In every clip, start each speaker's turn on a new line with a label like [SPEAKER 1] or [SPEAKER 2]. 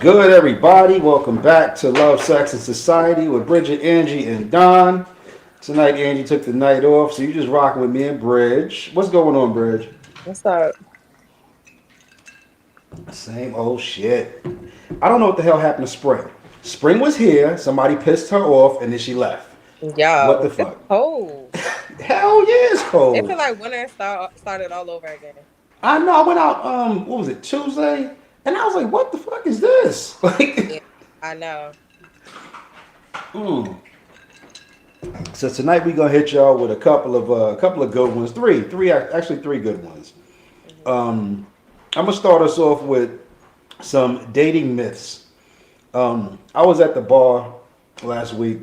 [SPEAKER 1] good, everybody? Welcome back to Love, Sex, and Society with Bridget, Angie, and Don. Tonight, Angie took the night off, so you just rocking with me and Bridge. What's going on, Bridge?
[SPEAKER 2] What's up?
[SPEAKER 1] Same old shit. I don't know what the hell happened to Spring. Spring was here, somebody pissed her off, and then she left. What the
[SPEAKER 2] Yo, it's
[SPEAKER 1] fuck?
[SPEAKER 2] cold.
[SPEAKER 1] Hell yeah, it's
[SPEAKER 2] It
[SPEAKER 1] cold.
[SPEAKER 2] feel like winter started all over again.
[SPEAKER 1] I know. I went out. What was it, Tuesday? And I was like, "What the fuck is this?" Like,
[SPEAKER 2] Yeah, I know.
[SPEAKER 1] mm. So tonight we gonna hit y'all with a couple of good ones. Actually three good ones.
[SPEAKER 2] Hmm.
[SPEAKER 1] Um, I'm gonna start us off with some dating myths. I was at the bar last week,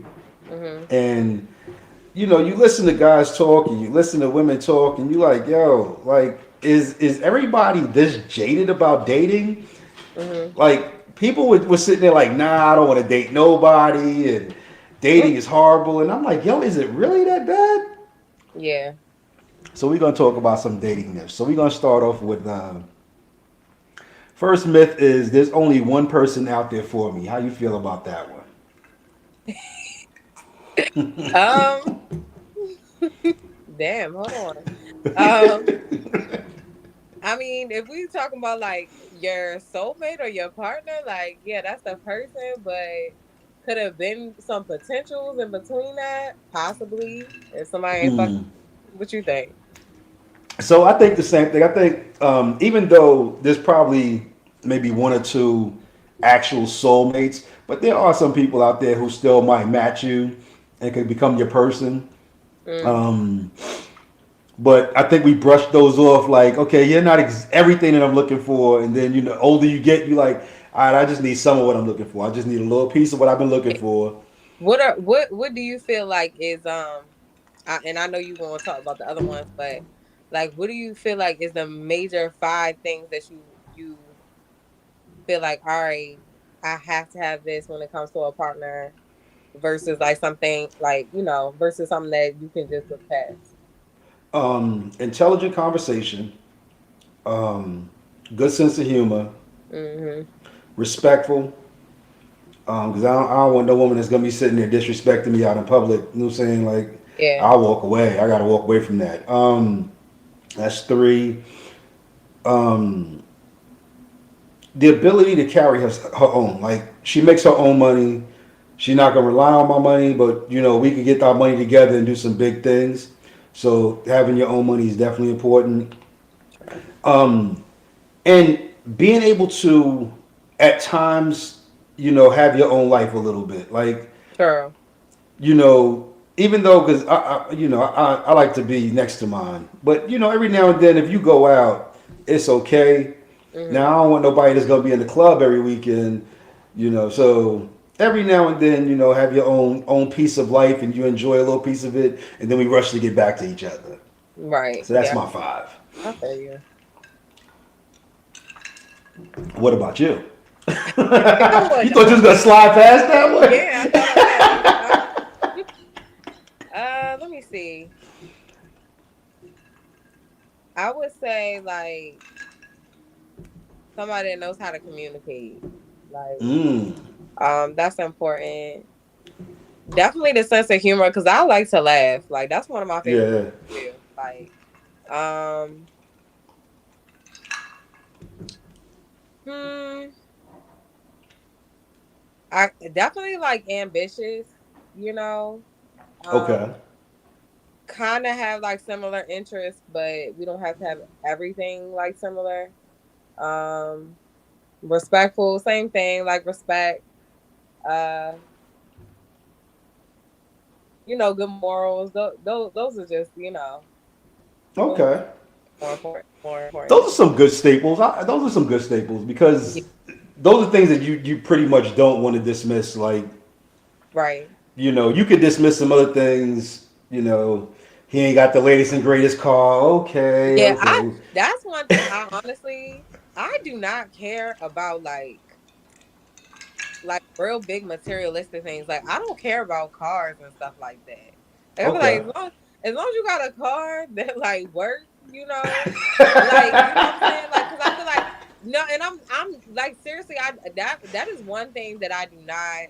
[SPEAKER 2] Hmm.
[SPEAKER 1] and you listen to guys talk, and you listen to women talk, and you like, yo, like, is everybody this jaded about dating?
[SPEAKER 2] Hmm.
[SPEAKER 1] Like, people were sitting there like, nah, I don't want to date nobody, and dating is horrible. And I'm like, yo, is it really that bad?
[SPEAKER 2] Yeah.
[SPEAKER 1] So we're gonna talk about some dating myths. So we're gonna start off with first myth is there's only one person out there for me. How you feel about that
[SPEAKER 2] Um. Damn. Hold on. Um. I mean, if we talking about like your soulmate or your partner, like yeah, that's the person, but could have been some potentials in between that, possibly. If somebody ain't fuck,
[SPEAKER 1] one?
[SPEAKER 2] what you think?
[SPEAKER 1] So I think the same thing. I think even though there's probably maybe one or two actual soulmates, but there are some people out there who still might match you and could become your person.
[SPEAKER 2] Mm.
[SPEAKER 1] Um, but I think we brush those off like, okay, you're not everything that I'm looking for. And then, older you get, you like, all right, I just need some of what I'm looking for. I just need a little piece of what I've been looking for.
[SPEAKER 2] What do you feel like is and I know you want to talk about the other ones, but like what do you feel like is the major five things that you feel like all right, I have to have this when it comes to a partner versus like something like, versus something that you can just look past.
[SPEAKER 1] Intelligent conversation, um, good sense of humor,
[SPEAKER 2] Mhm.
[SPEAKER 1] respectful. Because I don't want no woman that's gonna be sitting there disrespecting me out in public. You know what I'm saying? Like,
[SPEAKER 2] Yeah.
[SPEAKER 1] I'll walk away. I gotta walk away from that. That's three. Um, the ability to carry her own. Like, she makes her own money. She's not gonna rely on my money, but we can get our money together and do some big things. So having your own money is definitely important.
[SPEAKER 2] Sure.
[SPEAKER 1] Um, and being able to, at times, have your own life a little bit. Like,
[SPEAKER 2] Sure.
[SPEAKER 1] even though, because I like to be next to mine, but every now and then, if you go out, it's okay. Now,
[SPEAKER 2] Mhm.
[SPEAKER 1] I don't want nobody that's gonna be in the club every weekend, So every now and then, have your own piece of life, and you enjoy a little piece of it, and then we rush to get back to each other.
[SPEAKER 2] Right.
[SPEAKER 1] So that's
[SPEAKER 2] Yeah.
[SPEAKER 1] my five.
[SPEAKER 2] I feel you.
[SPEAKER 1] What about you? You
[SPEAKER 2] I
[SPEAKER 1] thought
[SPEAKER 2] would.
[SPEAKER 1] you was gonna slide past that
[SPEAKER 2] Yeah, I thought I would.
[SPEAKER 1] one?
[SPEAKER 2] Let me see. I would say like somebody that knows how to communicate. Like,
[SPEAKER 1] mm,
[SPEAKER 2] that's important. Definitely the sense of humor because I like to laugh. Like, that's one of my favorite
[SPEAKER 1] yeah.
[SPEAKER 2] things to do. Like, um, hmm, I definitely like ambitious. You know,
[SPEAKER 1] Okay.
[SPEAKER 2] um, kind of have like similar interests, but we don't have to have everything like similar. Um, Respectful, same thing. Like respect. Uh, good morals. Those are just those
[SPEAKER 1] Okay.
[SPEAKER 2] are more important. More important
[SPEAKER 1] Those
[SPEAKER 2] to
[SPEAKER 1] are
[SPEAKER 2] me.
[SPEAKER 1] some good staples. Those are some good staples
[SPEAKER 2] Yeah,
[SPEAKER 1] because those are things that you pretty much don't want to dismiss. Like,
[SPEAKER 2] right.
[SPEAKER 1] you could dismiss some other things. He ain't got the latest and greatest car. Okay,
[SPEAKER 2] Yeah, I
[SPEAKER 1] okay.
[SPEAKER 2] that's one thing I honestly I do not care about like real big materialistic things. Like I don't care about cars and stuff like that. Like, I feel like
[SPEAKER 1] Okay.
[SPEAKER 2] as long as you got a car that like works, like you know what I'm saying? Like cuz I feel like No, and I'm like seriously, that is one thing that I do not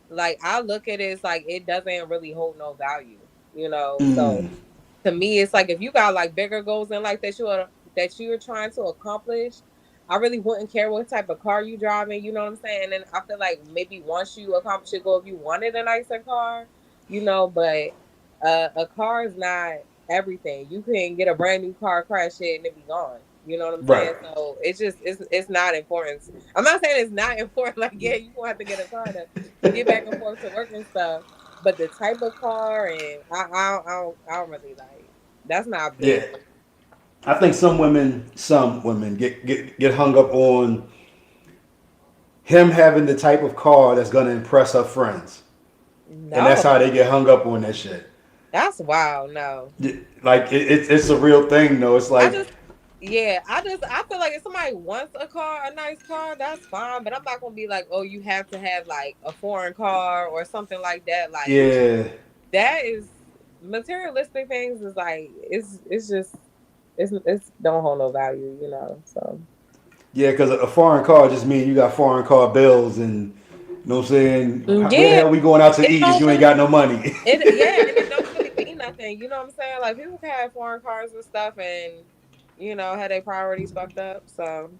[SPEAKER 2] like. I look at it as like it doesn't really hold no value, you know. So
[SPEAKER 1] Mm,
[SPEAKER 2] to me, it's like if you got like bigger goals in life that you're trying to accomplish, I really wouldn't care what type of car you driving. You know what I'm saying? And I feel like maybe once you accomplish your goal, if you wanted a nicer car, you know, but a car is not everything. You can get a brand new car, crash it, and it be gone. You know what I'm
[SPEAKER 1] right.
[SPEAKER 2] saying? So it's just it's not important. I'm not saying it's not important. Like yeah, you gonna have to get a car to get back and forth to work and stuff. But the type of car and I don't really like. That's not
[SPEAKER 1] Yeah.
[SPEAKER 2] big for me.
[SPEAKER 1] I think some women get hung up on him having the type of car that's gonna impress her friends, and that's
[SPEAKER 2] No,
[SPEAKER 1] how they get hung up on that shit.
[SPEAKER 2] that's wild. No,
[SPEAKER 1] Like it's a real thing, though. It's
[SPEAKER 2] I
[SPEAKER 1] like,
[SPEAKER 2] just yeah, I feel like if somebody wants a car, a nice car, that's fine. But I'm not gonna be like, oh, you have to have like a foreign car or something like that. Like
[SPEAKER 1] yeah,
[SPEAKER 2] that is materialistic things is like it's just it's don't hold no value, you know. So
[SPEAKER 1] yeah, because a foreign car just means you got foreign car bills, and you know what I'm saying. Where the
[SPEAKER 2] yeah,
[SPEAKER 1] hell we going out to
[SPEAKER 2] it
[SPEAKER 1] eat if
[SPEAKER 2] don't
[SPEAKER 1] you ain't
[SPEAKER 2] really
[SPEAKER 1] got no money?
[SPEAKER 2] it yeah, and it don't really mean nothing. You know what I'm saying? Like people can have foreign cars and stuff, and you know had their priorities fucked up. So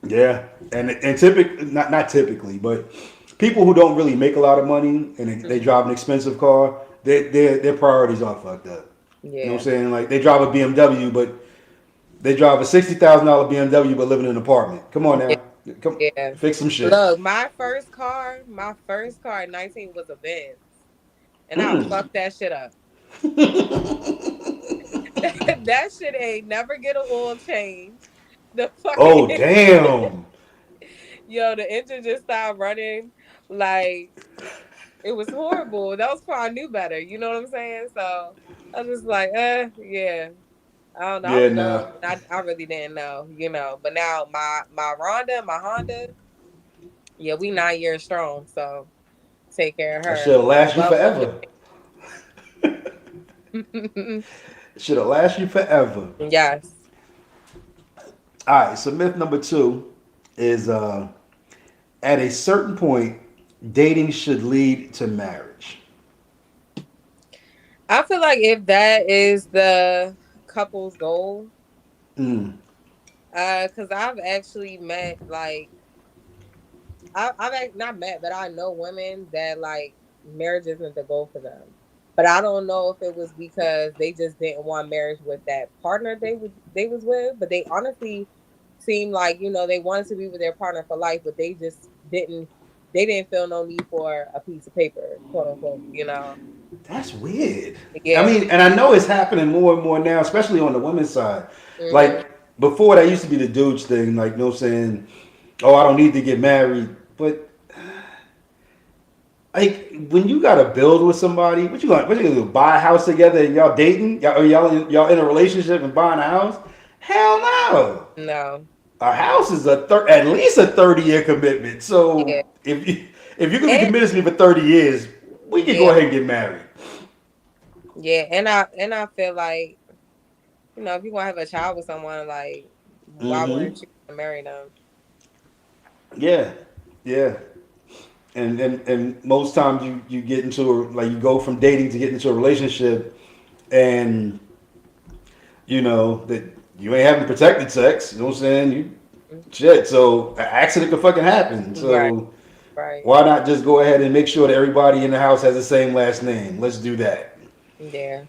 [SPEAKER 1] Yeah, and typically not typically, but people who don't really make a lot of money and they
[SPEAKER 2] mhm.
[SPEAKER 1] drive an expensive car, their priorities are fucked up. You know what I'm
[SPEAKER 2] Yeah,
[SPEAKER 1] saying? Like they drive a BMW, but they drive a $60,000 BMW, but live in an apartment. Come on
[SPEAKER 2] yeah,
[SPEAKER 1] now, come
[SPEAKER 2] yeah.
[SPEAKER 1] fix some shit.
[SPEAKER 2] Look, my first car at 19 was a Benz, and I
[SPEAKER 1] Mm.
[SPEAKER 2] fucked that shit up. That shit ain't never get an oil change. The fucking
[SPEAKER 1] Oh damn!
[SPEAKER 2] yo, the engine just stopped running. Like it was horrible. That was before I knew better. You know what I'm saying? So I was just like, yeah. I don't know. I
[SPEAKER 1] Yeah,
[SPEAKER 2] was young.
[SPEAKER 1] nah.
[SPEAKER 2] I really didn't know, you know. But now my Honda, yeah, we 9 years strong. So take care of
[SPEAKER 1] That
[SPEAKER 2] her.
[SPEAKER 1] should last you
[SPEAKER 2] Love
[SPEAKER 1] forever.
[SPEAKER 2] the
[SPEAKER 1] Should have last you forever.
[SPEAKER 2] yes.
[SPEAKER 1] All right. So myth number two is at a certain point, dating should lead to marriage.
[SPEAKER 2] I feel like if that is the couple's goal,
[SPEAKER 1] Mm.
[SPEAKER 2] because I've actually met like not met, but I know women that like marriage isn't the goal for them. But I don't know if it was because they just didn't want marriage with that partner they was with, but they honestly seemed like you know they wanted to be with their partner for life, but they didn't feel no need for a piece of paper, quote unquote. You know,
[SPEAKER 1] That's weird. I
[SPEAKER 2] yeah.
[SPEAKER 1] mean, and I know it's happening more and more now, especially on the women's side.
[SPEAKER 2] Hmm.
[SPEAKER 1] Like before, that used to be the dudes thing. Like, you know what I'm saying? Oh, I don't need to get married. But like, when you gotta build with somebody, what you gonna do? Buy a house together and y'all dating? Y'all in a relationship and buying a house? Hell no.
[SPEAKER 2] No,
[SPEAKER 1] A house is at least a 30-year commitment.
[SPEAKER 2] yeah,
[SPEAKER 1] So if you can be
[SPEAKER 2] and
[SPEAKER 1] committed to me for 30 years, we can go
[SPEAKER 2] yeah,
[SPEAKER 1] ahead and get married.
[SPEAKER 2] yeah, and I feel like you know if you want to have a child with someone, like why
[SPEAKER 1] Mm-hmm.
[SPEAKER 2] wouldn't you marry them?
[SPEAKER 1] Yeah, yeah. And most times you get into like you go from dating to get into a relationship, and you know that you ain't having protected sex. You know what I'm saying? You shit. So an accident could fucking happen.
[SPEAKER 2] Right,
[SPEAKER 1] So
[SPEAKER 2] right,
[SPEAKER 1] why not just go ahead and make sure that everybody in the house has the same last name? Let's do that.
[SPEAKER 2] yeah.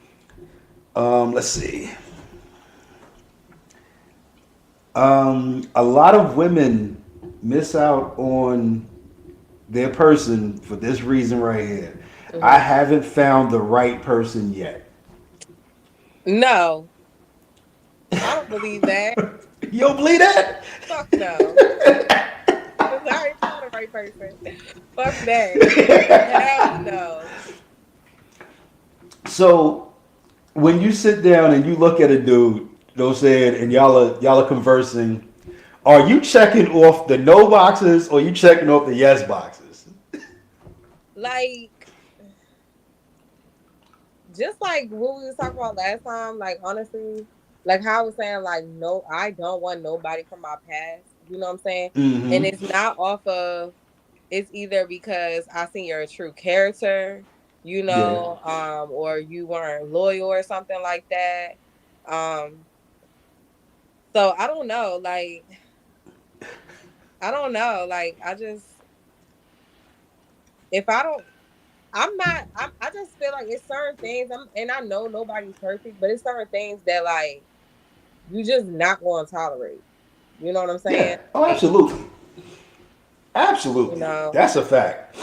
[SPEAKER 1] Let's see. A lot of women miss out on their person for this reason right here. I
[SPEAKER 2] Hmm.
[SPEAKER 1] haven't found the right person yet.
[SPEAKER 2] No, I don't believe that.
[SPEAKER 1] You don't believe that?
[SPEAKER 2] Fuck no. Cause I ain't found the right person. Fuck that. Hell no.
[SPEAKER 1] So when you sit down and you look at a dude, you know what I'm saying, and y'all are conversing, are you checking off the no boxes or you checking off the yes boxes?
[SPEAKER 2] Like, just like what we was talking about last time. Like, honestly, like how I was saying, like, no, I don't want nobody from my past. You know what I'm saying? And
[SPEAKER 1] Mm-hmm.
[SPEAKER 2] it's not off of, it's either because I seen you're a true character,
[SPEAKER 1] Yeah.
[SPEAKER 2] or you weren't loyal or something like that. Um, so I don't know, like I don't know, like I just if I don't I'm not. I just feel like it's certain things. And I know nobody's perfect, but it's certain things that like you just not going to tolerate. You know what I'm saying?
[SPEAKER 1] Yeah. Oh,
[SPEAKER 2] Like,
[SPEAKER 1] absolutely.
[SPEAKER 2] you
[SPEAKER 1] Absolutely.
[SPEAKER 2] know.
[SPEAKER 1] That's a fact.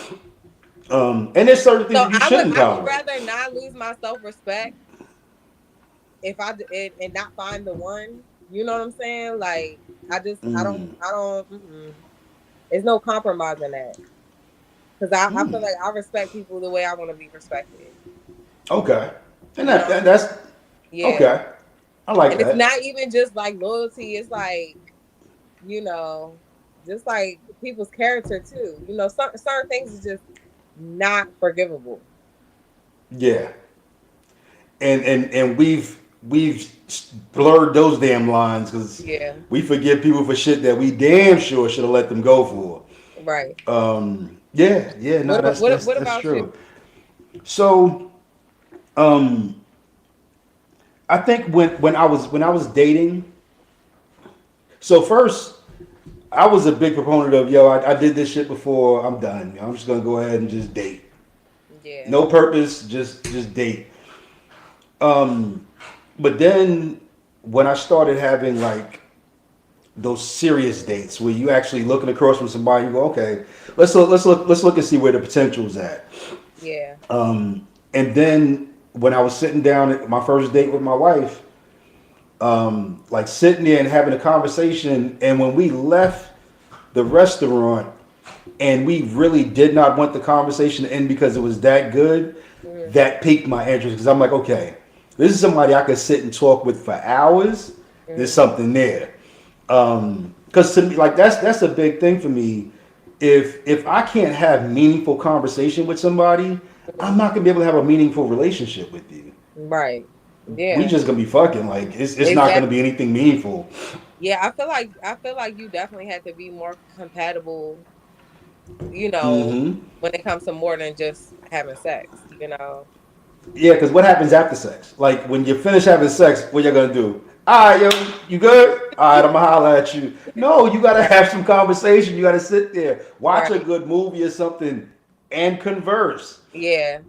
[SPEAKER 1] And there's certain things
[SPEAKER 2] So
[SPEAKER 1] that you shouldn't
[SPEAKER 2] I would
[SPEAKER 1] tolerate.
[SPEAKER 2] rather not lose my self respect if and not find the one. You know what I'm saying? Like
[SPEAKER 1] Mm.
[SPEAKER 2] I don't. There's no compromise in that because I feel
[SPEAKER 1] Mm.
[SPEAKER 2] like I respect people the way I want to be respected.
[SPEAKER 1] Okay. And
[SPEAKER 2] You know?
[SPEAKER 1] that's
[SPEAKER 2] Yeah.
[SPEAKER 1] okay. I like
[SPEAKER 2] And it's
[SPEAKER 1] that.
[SPEAKER 2] not even just like loyalty. It's like, you know, just like people's character too. Certain things is just not forgivable.
[SPEAKER 1] Yeah. And we've blurred those damn lines because
[SPEAKER 2] Yeah,
[SPEAKER 1] we forgive people for shit that we damn sure should have let them go for.
[SPEAKER 2] right.
[SPEAKER 1] Yeah, yeah, no,
[SPEAKER 2] What
[SPEAKER 1] that's
[SPEAKER 2] about you?
[SPEAKER 1] true. So, um, I think when I was dating, so first I was a big proponent of yo, I did this shit before. I'm done. I'm just gonna go ahead and just date.
[SPEAKER 2] Yeah.
[SPEAKER 1] No purpose, just date. Um, but then when I started having like those serious dates where you actually looking across from somebody, you go, okay, let's look and see where the potential's at.
[SPEAKER 2] Yeah.
[SPEAKER 1] And then when I was sitting down at my first date with my wife, like sitting there and having a conversation, and when we left the restaurant, and we really did not want the conversation to end because it was that good,
[SPEAKER 2] Mhm.
[SPEAKER 1] that piqued my interest because I'm like, okay, this is somebody I could sit and talk with for hours. There's
[SPEAKER 2] Mhm.
[SPEAKER 1] something there. Because to me, like that's a big thing for me. If I can't have meaningful conversation with somebody, I'm not gonna be able to have a meaningful relationship with you.
[SPEAKER 2] Right.
[SPEAKER 1] We
[SPEAKER 2] Yeah.
[SPEAKER 1] just gonna be fucking. Like it's not gonna be
[SPEAKER 2] Exactly.
[SPEAKER 1] anything meaningful.
[SPEAKER 2] Yeah, I feel like you definitely have to be more compatible,
[SPEAKER 1] Mm-hmm.
[SPEAKER 2] when it comes to more than just having sex.
[SPEAKER 1] Yeah, because what happens after sex? Like when you finish having sex, what you gonna do? All right, yo, you good? All right, I'm gonna holler at you. No, you gotta have some conversation. You gotta sit there, watch a
[SPEAKER 2] Right.
[SPEAKER 1] good movie or something, and converse.
[SPEAKER 2] Yeah.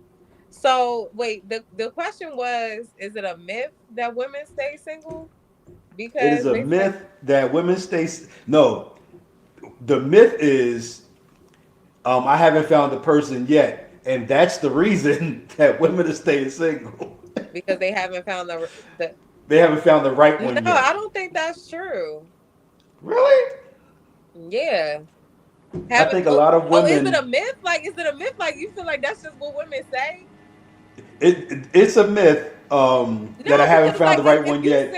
[SPEAKER 2] So wait, the question was, is it a myth that women stay single?
[SPEAKER 1] It is
[SPEAKER 2] Because
[SPEAKER 1] a
[SPEAKER 2] they say
[SPEAKER 1] myth that women stay. No, the myth is I haven't found the person yet, and that's the reason that women are staying single.
[SPEAKER 2] because they haven't found the
[SPEAKER 1] They haven't found the right
[SPEAKER 2] No,
[SPEAKER 1] one
[SPEAKER 2] I
[SPEAKER 1] yet.
[SPEAKER 2] don't think that's true.
[SPEAKER 1] Really?
[SPEAKER 2] Yeah.
[SPEAKER 1] I
[SPEAKER 2] Haven't
[SPEAKER 1] think a lot of
[SPEAKER 2] is it a
[SPEAKER 1] women.
[SPEAKER 2] myth? Like, is it a myth? Like, you feel like that's just what women say?
[SPEAKER 1] It's a myth
[SPEAKER 2] No,
[SPEAKER 1] that I haven't
[SPEAKER 2] because
[SPEAKER 1] found
[SPEAKER 2] like
[SPEAKER 1] the right one yet.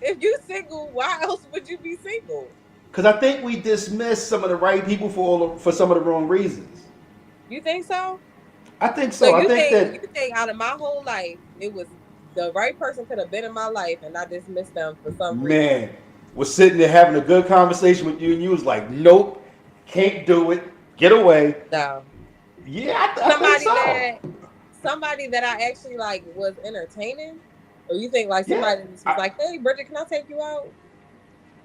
[SPEAKER 2] if you single, why else would you be single?
[SPEAKER 1] Because I think we dismiss some of the right people for some of the wrong reasons.
[SPEAKER 2] You think so?
[SPEAKER 1] I think
[SPEAKER 2] So
[SPEAKER 1] so. I think
[SPEAKER 2] you
[SPEAKER 1] that
[SPEAKER 2] think out of my whole life, it was the right person could have been in my life, and I dismissed them for some reason.
[SPEAKER 1] man was sitting there having a good conversation with you, and you was like, "Nope, can't do it. Get away."
[SPEAKER 2] No,
[SPEAKER 1] Yeah, I think
[SPEAKER 2] somebody
[SPEAKER 1] so.
[SPEAKER 2] that somebody that I actually like was entertaining, or you think like
[SPEAKER 1] Yeah,
[SPEAKER 2] somebody just was like, "Hey, Bridget, can I take you out?"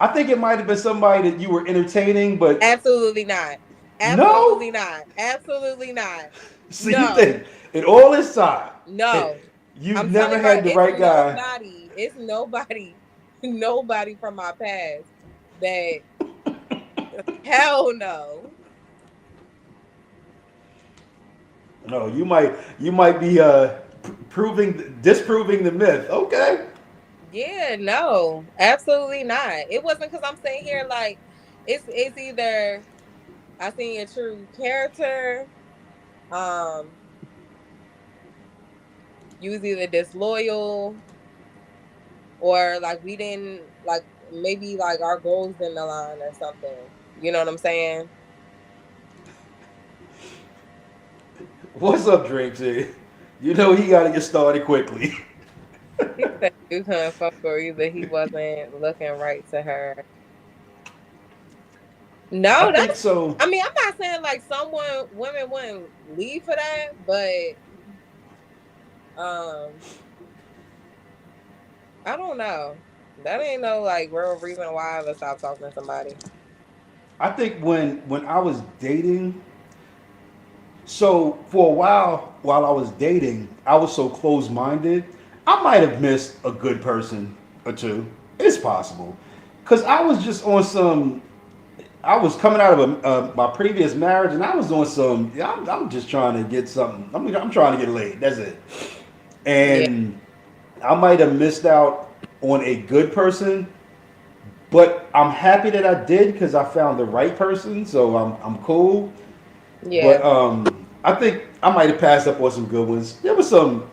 [SPEAKER 1] I think it might have been somebody that you were entertaining, but
[SPEAKER 2] Absolutely not.
[SPEAKER 1] no.
[SPEAKER 2] Absolutely not. Absolutely not.
[SPEAKER 1] So you
[SPEAKER 2] No.
[SPEAKER 1] think in all this time,
[SPEAKER 2] No.
[SPEAKER 1] you've
[SPEAKER 2] I'm telling
[SPEAKER 1] never
[SPEAKER 2] you, bro,
[SPEAKER 1] had the right guy.
[SPEAKER 2] it's nobody, nobody from my past that hell no.
[SPEAKER 1] No, you might be proving disproving the myth. Okay.
[SPEAKER 2] Yeah, no, absolutely not. It wasn't because I'm sitting here like it's either I seen your true character, um, you was either disloyal or like we didn't like maybe like our goals didn't align or something. You know what I'm saying?
[SPEAKER 1] What's up, Drake? G? You know he got to get started quickly.
[SPEAKER 2] He said you couldn't fuck her either. He wasn't looking right to her.
[SPEAKER 1] I
[SPEAKER 2] No,
[SPEAKER 1] think
[SPEAKER 2] that's.
[SPEAKER 1] so.
[SPEAKER 2] I mean, I'm not saying like women wouldn't leave for that, but um, I don't know. That ain't no like real reason why I would stop talking to somebody.
[SPEAKER 1] I think when I was dating, so for a while I was dating, I was so close minded. I might have missed a good person or two. It's possible, cause I was just on some. I was coming out of my previous marriage, and I was on some. Yeah, I'm just trying to get something. I'm trying to get laid. That's it.
[SPEAKER 2] Yeah,
[SPEAKER 1] And I might have missed out on a good person, but I'm happy that I did because I found the right person. So I'm cool. But
[SPEAKER 2] yeah.
[SPEAKER 1] I think I might have passed up on some good ones. There was some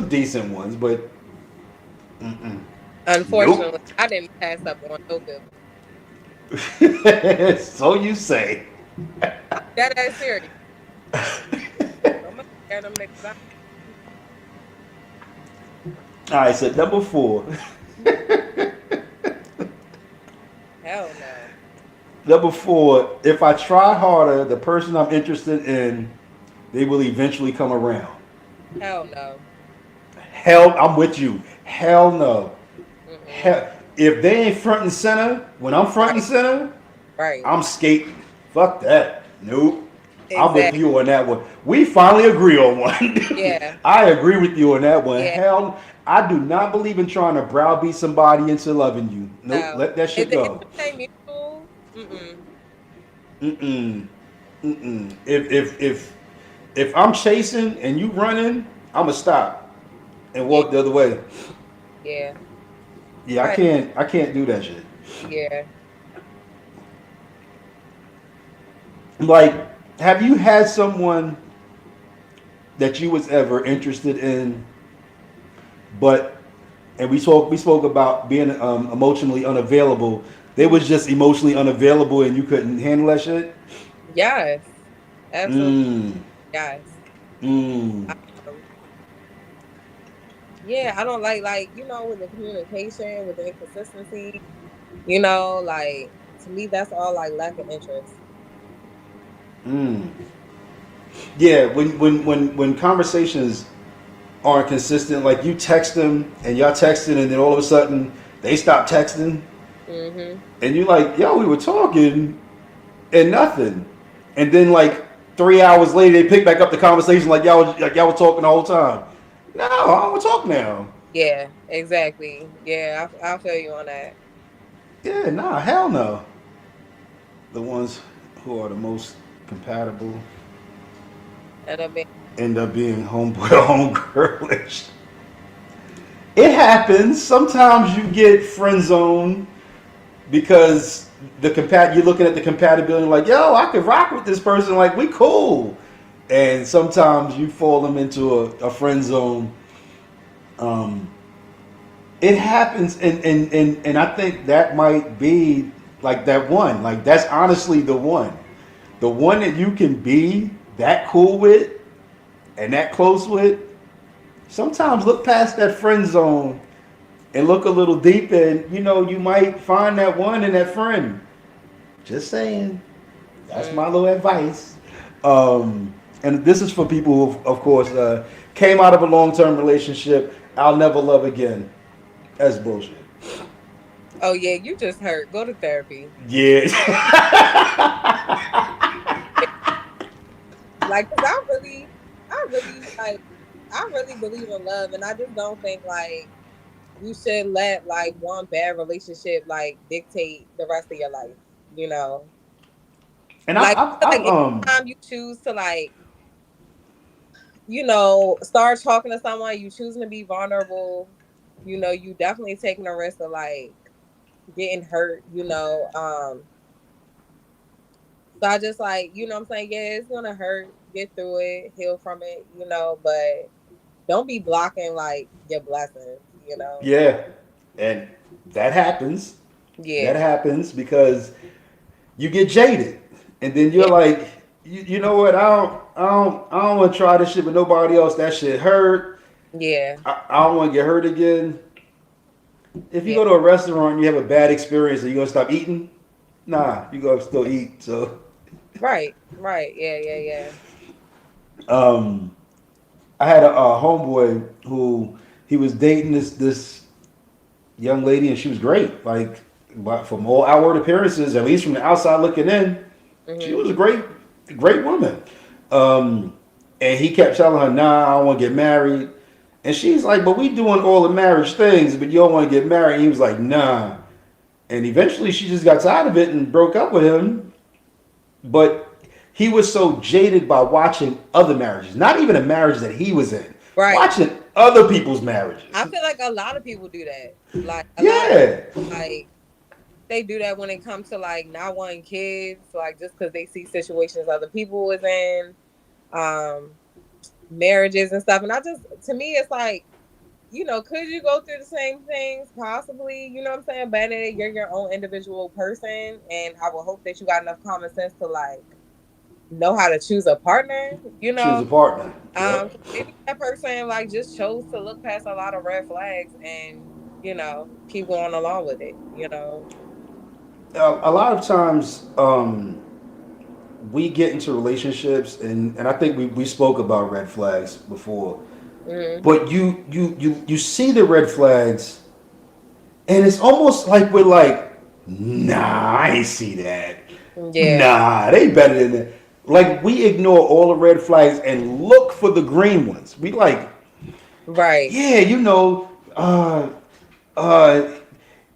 [SPEAKER 1] decent ones, but mm-mm. Nope.
[SPEAKER 2] Unfortunately, I didn't pass up on no good.
[SPEAKER 1] So you say.
[SPEAKER 2] That ass serious. I'm gonna scare them niggas out.
[SPEAKER 1] All right, so number four.
[SPEAKER 2] Hell no.
[SPEAKER 1] Number four, if I try harder, the person I'm interested in, they will eventually come around.
[SPEAKER 2] Hell no.
[SPEAKER 1] Hell, I'm with you. Hell no.
[SPEAKER 2] Mm-mm.
[SPEAKER 1] Hell, if they ain't front and center, when I'm front and
[SPEAKER 2] Right.
[SPEAKER 1] center,
[SPEAKER 2] Right.
[SPEAKER 1] I'm skating. Fuck that. Nope. I'm with
[SPEAKER 2] Exactly.
[SPEAKER 1] you on that one. We finally agree on one.
[SPEAKER 2] Yeah.
[SPEAKER 1] I agree with you on that one.
[SPEAKER 2] Yeah.
[SPEAKER 1] Hell, I do not believe in trying to browbeat somebody into loving you. Nope.
[SPEAKER 2] No.
[SPEAKER 1] Let that shit
[SPEAKER 2] If
[SPEAKER 1] go.
[SPEAKER 2] it ain't mutual, mm-mm.
[SPEAKER 1] Mm-mm. Mm-mm. If I'm chasing and you running, I'ma stop and
[SPEAKER 2] Yeah.
[SPEAKER 1] walk the other way.
[SPEAKER 2] Yeah.
[SPEAKER 1] Yeah,
[SPEAKER 2] Right.
[SPEAKER 1] I can't do that shit.
[SPEAKER 2] Yeah.
[SPEAKER 1] Like, have you had someone that you was ever interested in, but and we spoke about being emotionally unavailable. They was just emotionally unavailable and you couldn't handle that shit.
[SPEAKER 2] Yes. Absolutely.
[SPEAKER 1] Mm,
[SPEAKER 2] Yes.
[SPEAKER 1] mm.
[SPEAKER 2] Um, yeah, I don't like with the communication, with the inconsistency, like to me that's all like lack of interest.
[SPEAKER 1] Mm. Yeah, when conversations aren't consistent, like you text them and y'all texting, and then all of a sudden they stop texting,
[SPEAKER 2] Mm-hmm.
[SPEAKER 1] and you like, yo, we were talking and nothing, and then like 3 hours later they pick back up the conversation like y'all were talking the whole time. No, I don't want to talk now.
[SPEAKER 2] Yeah, exactly. Yeah, I'll feel you on that.
[SPEAKER 1] Yeah, nah, hell no. The ones who are the most compatible
[SPEAKER 2] And I mean,
[SPEAKER 1] end up being homeboy or homegirlish. It happens. Sometimes you get friend zoned because you're looking at the compatibility like, yo, I could rock with this person, like we cool. And sometimes you fall them into a friend zone. Um, it happens, and I think that might be like that one. Like that's honestly the one that you can be that cool with and that close with. Sometimes look past that friend zone and look a little deep, and you might find that one in that friend. Just saying. That's
[SPEAKER 2] mm,
[SPEAKER 1] my little advice. And this is for people who, of course, came out of a long-term relationship. I'll never love again. That's bullshit.
[SPEAKER 2] oh yeah, you just hurt. Go to therapy.
[SPEAKER 1] Yeah.
[SPEAKER 2] Like, cause I really believe in love, and I just don't think like you should let like one bad relationship like dictate the rest of your life. You know,
[SPEAKER 1] And
[SPEAKER 2] like I feel like
[SPEAKER 1] I've
[SPEAKER 2] anytime you choose to like start talking to someone, you choosing to be vulnerable. You definitely taking a risk of like getting hurt. So I just like what I'm saying. Yeah, it's gonna hurt. Get through it, heal from it. But don't be blocking like your blessings.
[SPEAKER 1] yeah, and that happens. That
[SPEAKER 2] Yeah,
[SPEAKER 1] happens because you get jaded, and then you're
[SPEAKER 2] yeah,
[SPEAKER 1] like, you know what? I don't want to try this shit with nobody else. That shit hurt.
[SPEAKER 2] yeah,
[SPEAKER 1] I don't want to get hurt again. If you
[SPEAKER 2] yeah,
[SPEAKER 1] go to a restaurant and you have a bad experience, are you gonna stop eating? nah, you gotta still eat. So,
[SPEAKER 2] Right, right, yeah, yeah, yeah.
[SPEAKER 1] um, I had a homeboy who he was dating this young lady, and she was great. Like, but from all outward appearances, at least from the outside looking in, she
[SPEAKER 2] Mhm.
[SPEAKER 1] was a great woman. Um, and he kept telling her, "Nah, I don't want to get married." And she's like, "But we doing all the marriage things, but you don't want to get married." And he was like, "Nah." And eventually, she just got tired of it and broke up with him. But he was so jaded by watching other marriages, not even a marriage that he was in,
[SPEAKER 2] Right.
[SPEAKER 1] watching other people's marriages.
[SPEAKER 2] I feel like a lot of people do that. Like a lot of
[SPEAKER 1] Yeah,
[SPEAKER 2] like they do that when it comes to like not wanting kids, like just because they see situations other people was in, um, marriages and stuff. And I just, to me, it's like, could you go through the same things? Possibly, you know what I'm saying? But then you're your own individual person, and I will hope that you got enough common sense to like know how to choose a partner.
[SPEAKER 1] choose a partner. Yep.
[SPEAKER 2] 'Cause maybe that person like just chose to look past a lot of red flags and keep going along with it.
[SPEAKER 1] A lot of times, we get into relationships, and I think we spoke about red flags before.
[SPEAKER 2] Hmm.
[SPEAKER 1] But you see the red flags, and it's almost like we're like, nah, I ain't see that.
[SPEAKER 2] Yeah.
[SPEAKER 1] Nah, they better than that. Like we ignore all the red flags and look for the green ones. We like,
[SPEAKER 2] Right.
[SPEAKER 1] yeah, uh,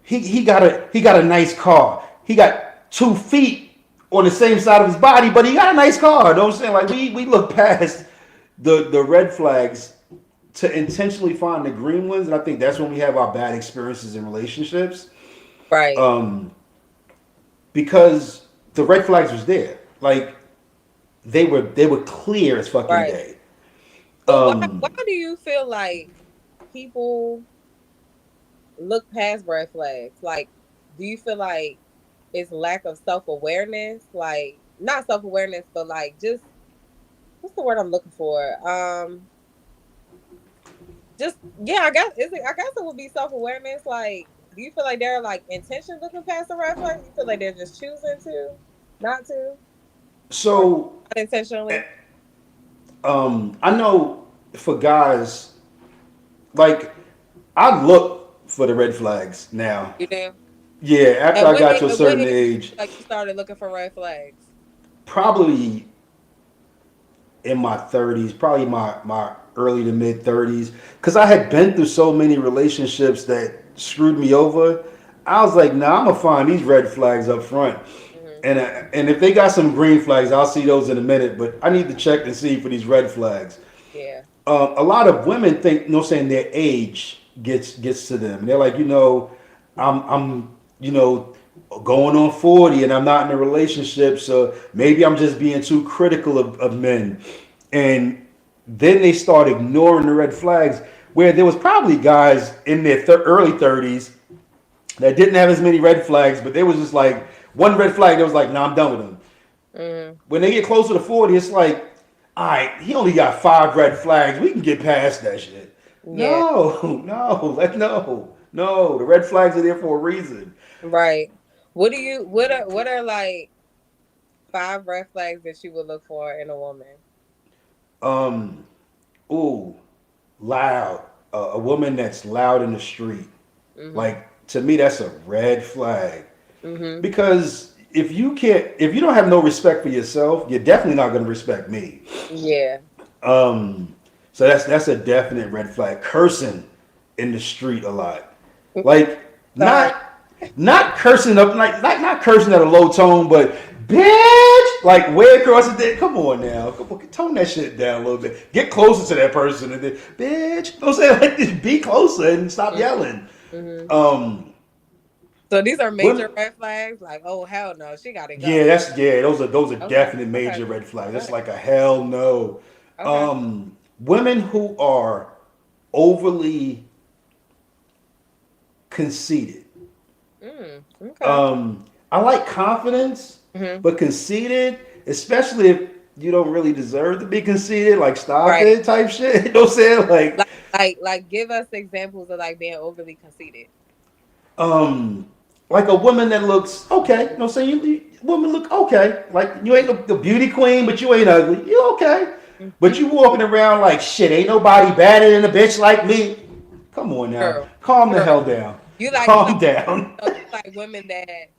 [SPEAKER 1] he got a nice car. He got 2 feet on the same side of his body, but he got a nice car. You know what I'm saying? Like we look past the red flags to intentionally find the green ones, and I think that's when we have our bad experiences in relationships.
[SPEAKER 2] Right.
[SPEAKER 1] Um, because the red flags was there. Like they were clear as fucking
[SPEAKER 2] Right.
[SPEAKER 1] day.
[SPEAKER 2] But why
[SPEAKER 1] Um,
[SPEAKER 2] do you feel like people look past red flags? Like, do you feel like it's lack of self awareness? Like, not self awareness, but like just what's the word I'm looking for? Just yeah, I guess it would be self awareness. Like, do you feel like they're like intention looking past the red flags? You feel like they're just choosing to, not to, or
[SPEAKER 1] so
[SPEAKER 2] not intentionally?
[SPEAKER 1] I know for guys, like I look for the red flags now.
[SPEAKER 2] You do.
[SPEAKER 1] Yeah, after
[SPEAKER 2] And
[SPEAKER 1] I got to a
[SPEAKER 2] at what
[SPEAKER 1] certain
[SPEAKER 2] age
[SPEAKER 1] age,
[SPEAKER 2] like you started looking for red flags?
[SPEAKER 1] probably in my 30s, probably my early to mid 30s, because I had been through so many relationships that screwed me over. I was like, nah, I'm gonna find these red flags up front,
[SPEAKER 2] Hmm.
[SPEAKER 1] and if they got some green flags, I'll see those in a minute. But I need to check and see for these red flags.
[SPEAKER 2] Yeah.
[SPEAKER 1] A lot of women think, saying their age gets to them. They're like, I'm going on 40 and I'm not in a relationship, so maybe I'm just being too critical of men. And then they start ignoring the red flags, where there was probably guys in their early 30s that didn't have as many red flags, but they was just like one red flag. They was like, "Nah, I'm done with him."
[SPEAKER 2] Hmm.
[SPEAKER 1] When they get closer to 40, it's like, "All right, he only got 5 red flags. We can get past that shit."
[SPEAKER 2] Yeah.
[SPEAKER 1] No, no. The red flags are there for a reason.
[SPEAKER 2] Right. What are like five red flags that you would look for in a woman?
[SPEAKER 1] Um, ooh, loud. A woman that's loud in the street.
[SPEAKER 2] Mhm.
[SPEAKER 1] Like to me, that's a red flag.
[SPEAKER 2] Mhm.
[SPEAKER 1] Because if you don't have no respect for yourself, you're definitely not going to respect me.
[SPEAKER 2] Yeah.
[SPEAKER 1] Um, so that's a definite red flag. Cursing in the street a lot, like
[SPEAKER 2] Sorry.
[SPEAKER 1] not cursing up, like not cursing at a low tone, but bitch, like way across the day. Come on now, come on, tone that shit down a little bit. Get closer to that person, and then bitch, don't say like this. Be closer and stop yelling.
[SPEAKER 2] Mhm.
[SPEAKER 1] Um,
[SPEAKER 2] So these are major
[SPEAKER 1] women,
[SPEAKER 2] red flags. Like, oh hell no, she got to
[SPEAKER 1] yeah,
[SPEAKER 2] go.
[SPEAKER 1] those are
[SPEAKER 2] Okay.
[SPEAKER 1] definite
[SPEAKER 2] Okay.
[SPEAKER 1] major red flags. That's
[SPEAKER 2] Okay.
[SPEAKER 1] like a hell no.
[SPEAKER 2] Okay.
[SPEAKER 1] Women who are overly conceited.
[SPEAKER 2] Okay.
[SPEAKER 1] I like confidence,
[SPEAKER 2] Mhm.
[SPEAKER 1] but conceited, especially if you don't really deserve to be conceited, like stop
[SPEAKER 2] Right.
[SPEAKER 1] it type shit. You know what I'm saying?
[SPEAKER 2] Like, give us examples of like being overly conceited.
[SPEAKER 1] Um, like a woman that looks okay. You know what I'm saying? Woman look okay. Like you ain't the beauty queen, but you ain't ugly. You okay. But you walking around like shit. Ain't nobody badder than a bitch like me. Come on now.
[SPEAKER 2] Girl,
[SPEAKER 1] Calm the
[SPEAKER 2] girl.
[SPEAKER 1] hell down.
[SPEAKER 2] You like
[SPEAKER 1] Calm down.
[SPEAKER 2] you like women that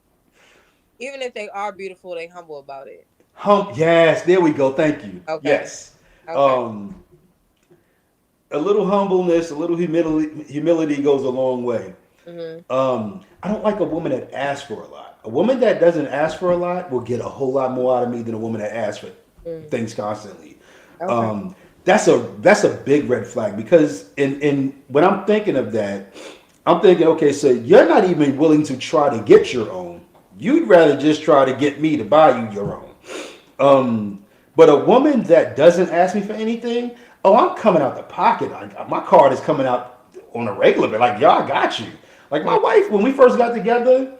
[SPEAKER 2] even if they are beautiful, they humble about it.
[SPEAKER 1] Yes, there we go. Thank you.
[SPEAKER 2] Okay.
[SPEAKER 1] Yes.
[SPEAKER 2] Okay.
[SPEAKER 1] Um, a little humbleness, a little humility goes a long way.
[SPEAKER 2] Hmm.
[SPEAKER 1] I don't like a woman that asks for a lot. A woman that doesn't ask for a lot will get a whole lot more out of me than a woman that asks for
[SPEAKER 2] Mm.
[SPEAKER 1] things constantly.
[SPEAKER 2] Okay.
[SPEAKER 1] Um, that's a big red flag because in when I'm thinking of that, I'm thinking, okay, so you're not even willing to try to get your own. You'd rather just try to get me to buy you your own. But a woman that doesn't ask me for anything, oh, I'm coming out the pocket. My card is coming out on a regular, but like, y'all got you. Like my
[SPEAKER 2] Mm.
[SPEAKER 1] wife, when we first got together,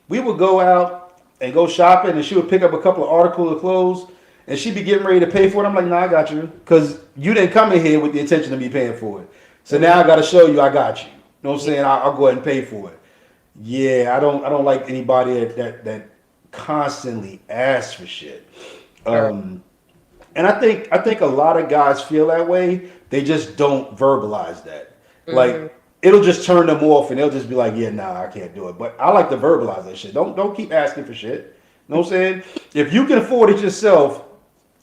[SPEAKER 1] we would go out and go shopping, and she would pick up a couple of articles of clothes, and she'd be getting ready to pay for it. I'm like, nah, I got you, because you didn't come in here with the intention of me paying for it. So now I got to show you I got you. You know what I'm
[SPEAKER 2] Yeah.
[SPEAKER 1] saying? I'll go ahead and pay for it. Yeah, I don't like anybody that constantly asks for shit.
[SPEAKER 2] Girl.
[SPEAKER 1] Um, and I think a lot of guys feel that way. They just don't verbalize that.
[SPEAKER 2] Hmm.
[SPEAKER 1] Like it'll just turn them off, and they'll just be like, "Yeah, nah, I can't do it." But I like to verbalize that shit. Don't keep asking for shit. You know what I'm saying? If you can afford it yourself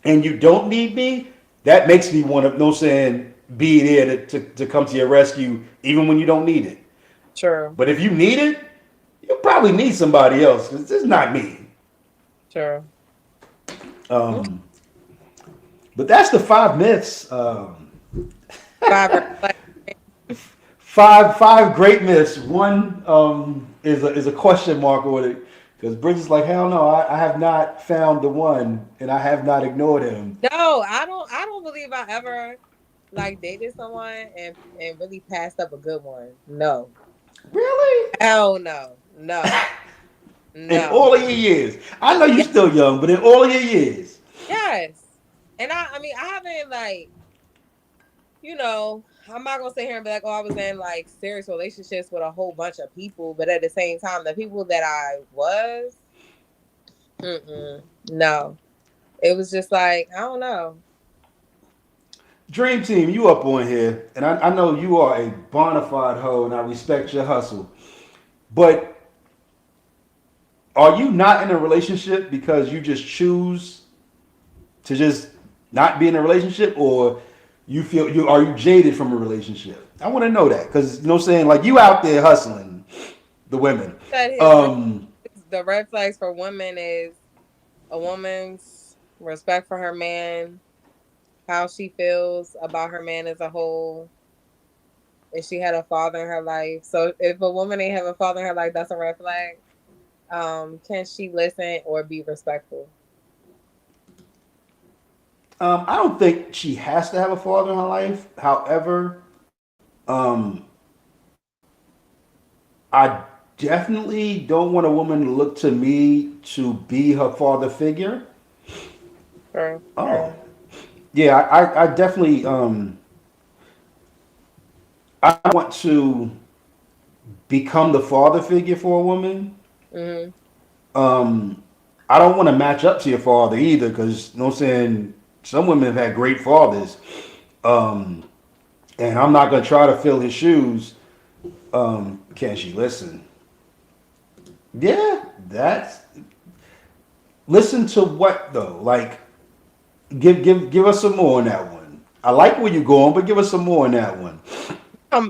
[SPEAKER 1] and you don't need me, that makes me want to. You know what I'm saying? Be there to come to your rescue, even when you don't need it.
[SPEAKER 2] Sure.
[SPEAKER 1] But if you need it, you probably need somebody else because it's not me.
[SPEAKER 2] Sure. Mm.
[SPEAKER 1] Um, but that's the five myths.
[SPEAKER 2] Five red flags.
[SPEAKER 1] Five great myths. One is a question mark with it because Bridget's like, hell no, I have not found the one and I have not ignored him.
[SPEAKER 2] No, I don't believe I ever like dated someone and really passed up a good one. No.
[SPEAKER 1] Really?
[SPEAKER 2] Hell no. No.
[SPEAKER 1] In
[SPEAKER 2] No.
[SPEAKER 1] all of your years, I know you're
[SPEAKER 2] Yeah,
[SPEAKER 1] still young, but in all of your years,
[SPEAKER 2] yes. And I mean I haven't like, I'm not gonna sit here and be like, oh, I was in like serious relationships with a whole bunch of people, but at the same time, the people that I was, no. It was just like, I don't know.
[SPEAKER 1] Dream Team, you up on here, and I know you are a bona fide hoe, and I respect your hustle. But are you not in a relationship because you just choose to just not be in a relationship, or you feel you are you jaded from a relationship? I want to know that because you know what I'm saying. Like you out there hustling the women.
[SPEAKER 2] Said
[SPEAKER 1] Um,
[SPEAKER 2] the red flags for women is a woman's respect for her man, how she feels about her man as a whole, if she had a father in her life. So if a woman ain't have a father in her life, that's a red flag. Can she listen or be respectful?
[SPEAKER 1] I don't think she has to have a father in her life. However, um, I definitely don't want a woman to look to me to be her father figure.
[SPEAKER 2] Sure.
[SPEAKER 1] Oh, yeah, I definitely I want to become the father figure for a woman.
[SPEAKER 2] Hmm.
[SPEAKER 1] Um, I don't want to match up to your father either, because you know what I'm saying. Some women have had great fathers, um, and I'm not gonna try to fill his shoes. Can she listen? Yeah, that's listen to what though? Like, give us some more on that one. I like where you're going, but give us some more on that one.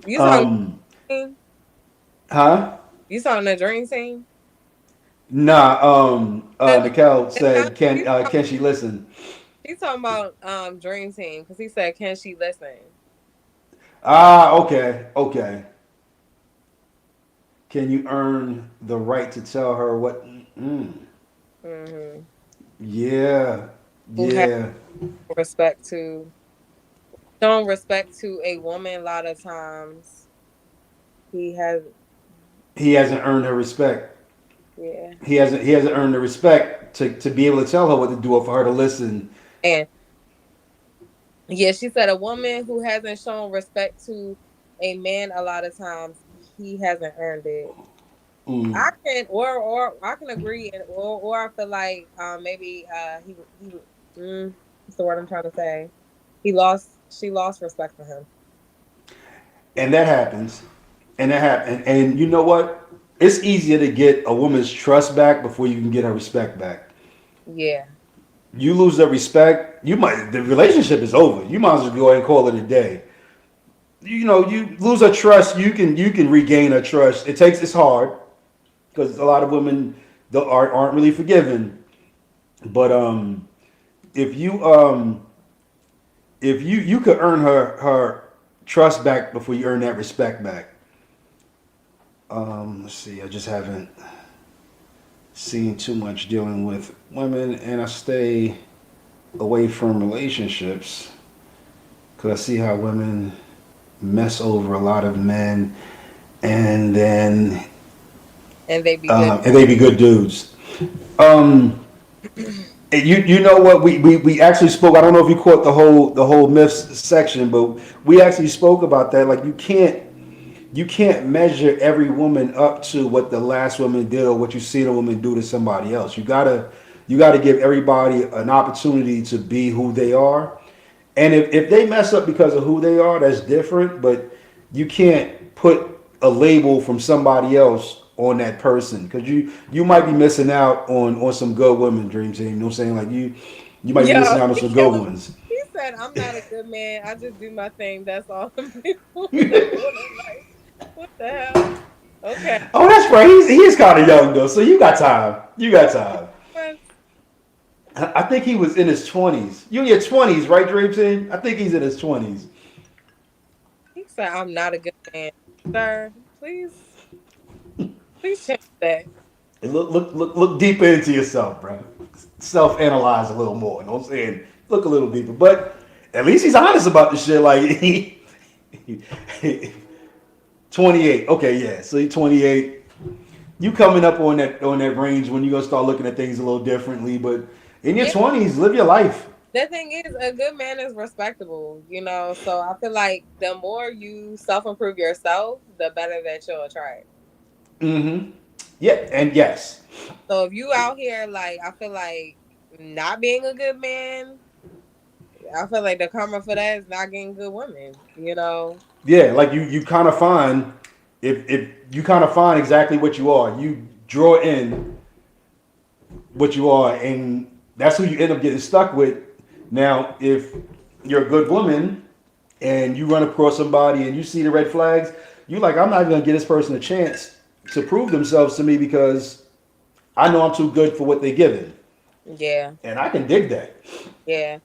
[SPEAKER 2] You saw
[SPEAKER 1] Um, huh?
[SPEAKER 2] you saw in the dream scene.
[SPEAKER 1] Nah.
[SPEAKER 2] The,
[SPEAKER 1] Nicole
[SPEAKER 2] the time
[SPEAKER 1] said, can she listen?
[SPEAKER 2] he's talking about dream team because he said, "Can she listen?"
[SPEAKER 1] Ah, okay, okay. Can you earn the right to tell her what? Mm,
[SPEAKER 2] Hmm.
[SPEAKER 1] yeah,
[SPEAKER 2] Who has
[SPEAKER 1] yeah.
[SPEAKER 2] respect to showing respect to a woman? A lot of times he has,
[SPEAKER 1] He hasn't earned her respect.
[SPEAKER 2] yeah.
[SPEAKER 1] He hasn't earned the respect to be able to tell her what to do or for her to listen.
[SPEAKER 2] And yeah, she said a woman who hasn't shown respect to a man a lot of times he hasn't earned it.
[SPEAKER 1] Mm.
[SPEAKER 2] I can or I can agree, and or I feel like maybe he what's the word I'm trying to say? She lost respect for him.
[SPEAKER 1] And that happens. And that happen. And you know what? It's easier to get a woman's trust back before you can get her respect back.
[SPEAKER 2] Yeah,
[SPEAKER 1] You lose the respect, the relationship is over. You might as well go ahead and call it a day. You know, you lose her trust, you can regain her trust. It's hard because a lot of women aren't really forgiven. But if you if you could earn her trust back before you earn that respect back. Let's see. I just haven't seen too much dealing with women, and I stay away from relationships because I see how women mess over a lot of men, and then
[SPEAKER 2] and they be good.
[SPEAKER 1] and they be good dudes. Um, and you know what we actually spoke. I don't know if you caught the whole myths section, but we actually spoke about that. Like you can't measure every woman up to what the last woman did or what you seen a woman do to somebody else. You gotta give everybody an opportunity to be who they are. And if they mess up because of who they are, that's different. But you can't put a label from somebody else on that person because you might be missing out on some good women, Dream Team. You know what I'm saying? Like you might be
[SPEAKER 2] Yo,
[SPEAKER 1] missing out on some good ones.
[SPEAKER 2] he said, "I'm not a good man. I just do my thing. That's all I'm doing in life." What the hell? Okay.
[SPEAKER 1] Oh, that's right. He's kind of young though, so you got time. You got time. I think he was in his 20s. You in your 20s, right, Dream Team? I think he's in his 20s.
[SPEAKER 2] He said, "I'm not a good man, sir. Please change that."
[SPEAKER 1] Look deeper into yourself, bro. Self-analyze a little more. You know what I'm saying? Look a little deeper. But at least he's honest about the shit. Like he 28. Okay, yeah. So he's 28. You coming up on that range when you gonna start looking at things a little differently. But in your
[SPEAKER 2] Yeah.
[SPEAKER 1] 20s, live your life.
[SPEAKER 2] The thing is, a good man is respectable, you know. So I feel like the more you self improve yourself, the better that you'll attract.
[SPEAKER 1] Mm-hmm. Yeah, and yes.
[SPEAKER 2] So if you out here, like, I feel like not being a good man, I feel like the karma for that is not getting good women, you know.
[SPEAKER 1] Yeah, like you kind of find if you kind of find exactly what you are, you draw in what you are, and that's who you end up getting stuck with. Now, if you're a good woman and you run across somebody and you see the red flags, you like, I'm not even gonna give this person a chance to prove themselves to me because I know I'm too good for what they're giving,
[SPEAKER 2] Yeah,
[SPEAKER 1] and I can dig that.
[SPEAKER 2] yeah.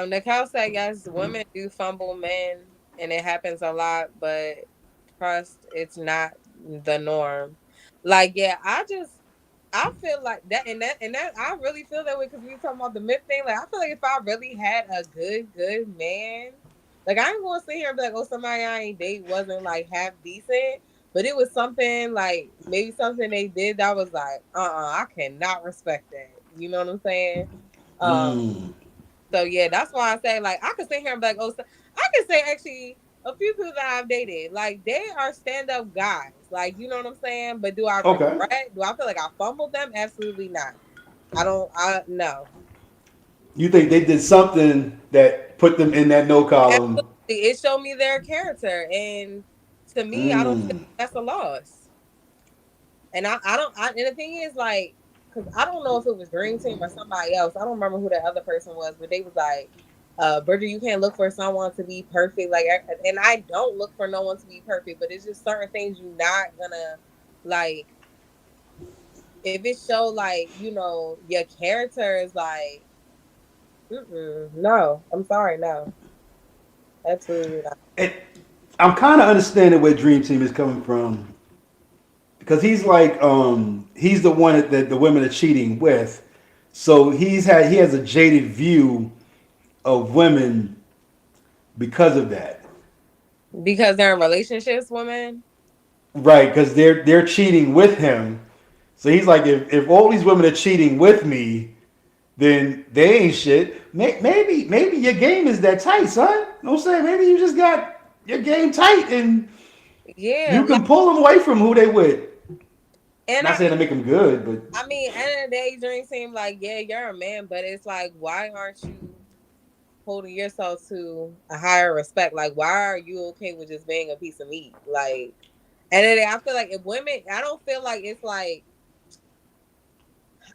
[SPEAKER 2] Nicole said yes, women do fumble men, and it happens a lot, but trust it's not the norm. Like, yeah, I feel like that, and that I really feel that way because we talking about the myth thing. Like, I feel like if I really had a good man, like I ain't gonna sit here and be like, oh, somebody I ain't date wasn't like half decent, but it was something like maybe something they did that was like, I cannot respect that. You know what I'm saying? Um,
[SPEAKER 1] Mm.
[SPEAKER 2] so yeah, that's why I say like I could sit here and be like, oh, so, I could say actually a few people that I've dated, like they are stand up guys, like you know what I'm saying. But do I
[SPEAKER 1] Okay.
[SPEAKER 2] regret? Do I feel like I fumbled them? Absolutely not. I don't. I no.
[SPEAKER 1] You think they did something that put them in that no column?
[SPEAKER 2] Absolutely, it showed me their character, and to me, I don't feel
[SPEAKER 1] Mm.
[SPEAKER 2] like that's a loss. And I don't. And the thing is, like, because I don't know if it was Dream Team or somebody else. I don't remember who that other person was, but they was like, Bridget, you can't look for someone to be perfect. Like, and I don't look for no one to be perfect, but it's just certain things you're not gonna like. If it show like your character is like, no, I'm sorry, no, absolutely not.
[SPEAKER 1] And I'm kind of understanding where Dream Team is coming from because he's the one that the women are cheating with, so he has a jaded view of women because of that,
[SPEAKER 2] Because they're in relationships, women.
[SPEAKER 1] right? Because they're cheating with him, so he's like, if all these women are cheating with me, then they ain't shit. Maybe your game is that tight, son. You know what I'm saying? Maybe you just got your game tight and
[SPEAKER 2] Yeah,
[SPEAKER 1] you can pull them away from who they with.
[SPEAKER 2] And
[SPEAKER 1] Not saying to make them good, but
[SPEAKER 2] I mean, end of the day, dream seem like, yeah, you're a man, but it's like, why aren't you holding yourself to a higher respect? Like, why are you okay with just being a piece of meat? Like, and then I feel like if women, I don't feel like it's like,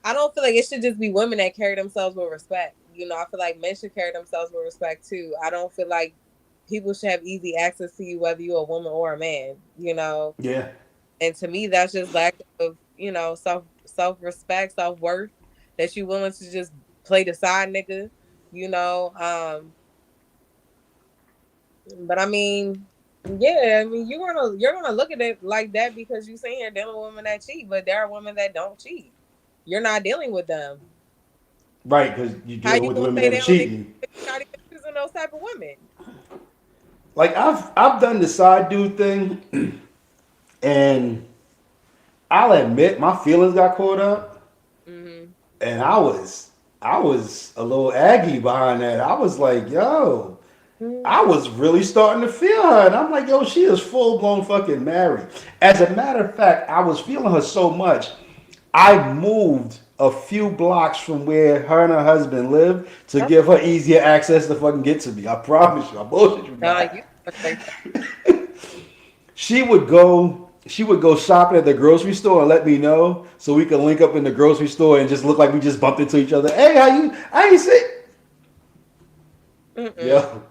[SPEAKER 2] I don't feel like it should just be women that carry themselves with respect. You know, I feel like men should carry themselves with respect too. I don't feel like people should have easy access to you, whether you're a woman or a man, you know?
[SPEAKER 1] yeah,
[SPEAKER 2] And to me, that's just lack of, you know, self respect, self worth, that you willing to just play the side nigga, you know. But I mean, yeah, I mean you're gonna look at it like that because you saying you're dealing with women that cheat, but there are women that don't cheat. You're not dealing with them.
[SPEAKER 1] right. Because you
[SPEAKER 2] How
[SPEAKER 1] deal
[SPEAKER 2] you
[SPEAKER 1] with the
[SPEAKER 2] gonna
[SPEAKER 1] women
[SPEAKER 2] say
[SPEAKER 1] that
[SPEAKER 2] they
[SPEAKER 1] are
[SPEAKER 2] don't exist
[SPEAKER 1] cheating.
[SPEAKER 2] if you're not even choosing those type of women?
[SPEAKER 1] Like I've done the side dude thing, and I'll admit my feelings got caught up,
[SPEAKER 2] Mm-hmm.
[SPEAKER 1] and I was a little aggy behind that. I was like, yo, I was really starting to feel her, and I'm like, yo, she is full blown fucking married. As a matter of fact, I was feeling her so much, I moved a few blocks from where her and her husband live to give her easier access to fucking get to me. I promise you, I bullshit you
[SPEAKER 2] No,
[SPEAKER 1] not.
[SPEAKER 2] you like that.
[SPEAKER 1] She would go shopping at the grocery store and let me know so we could link up in the grocery store and just look like we just bumped into each other. Hey, how you? I ain't sick.
[SPEAKER 2] Mm-mm.
[SPEAKER 1] Yo.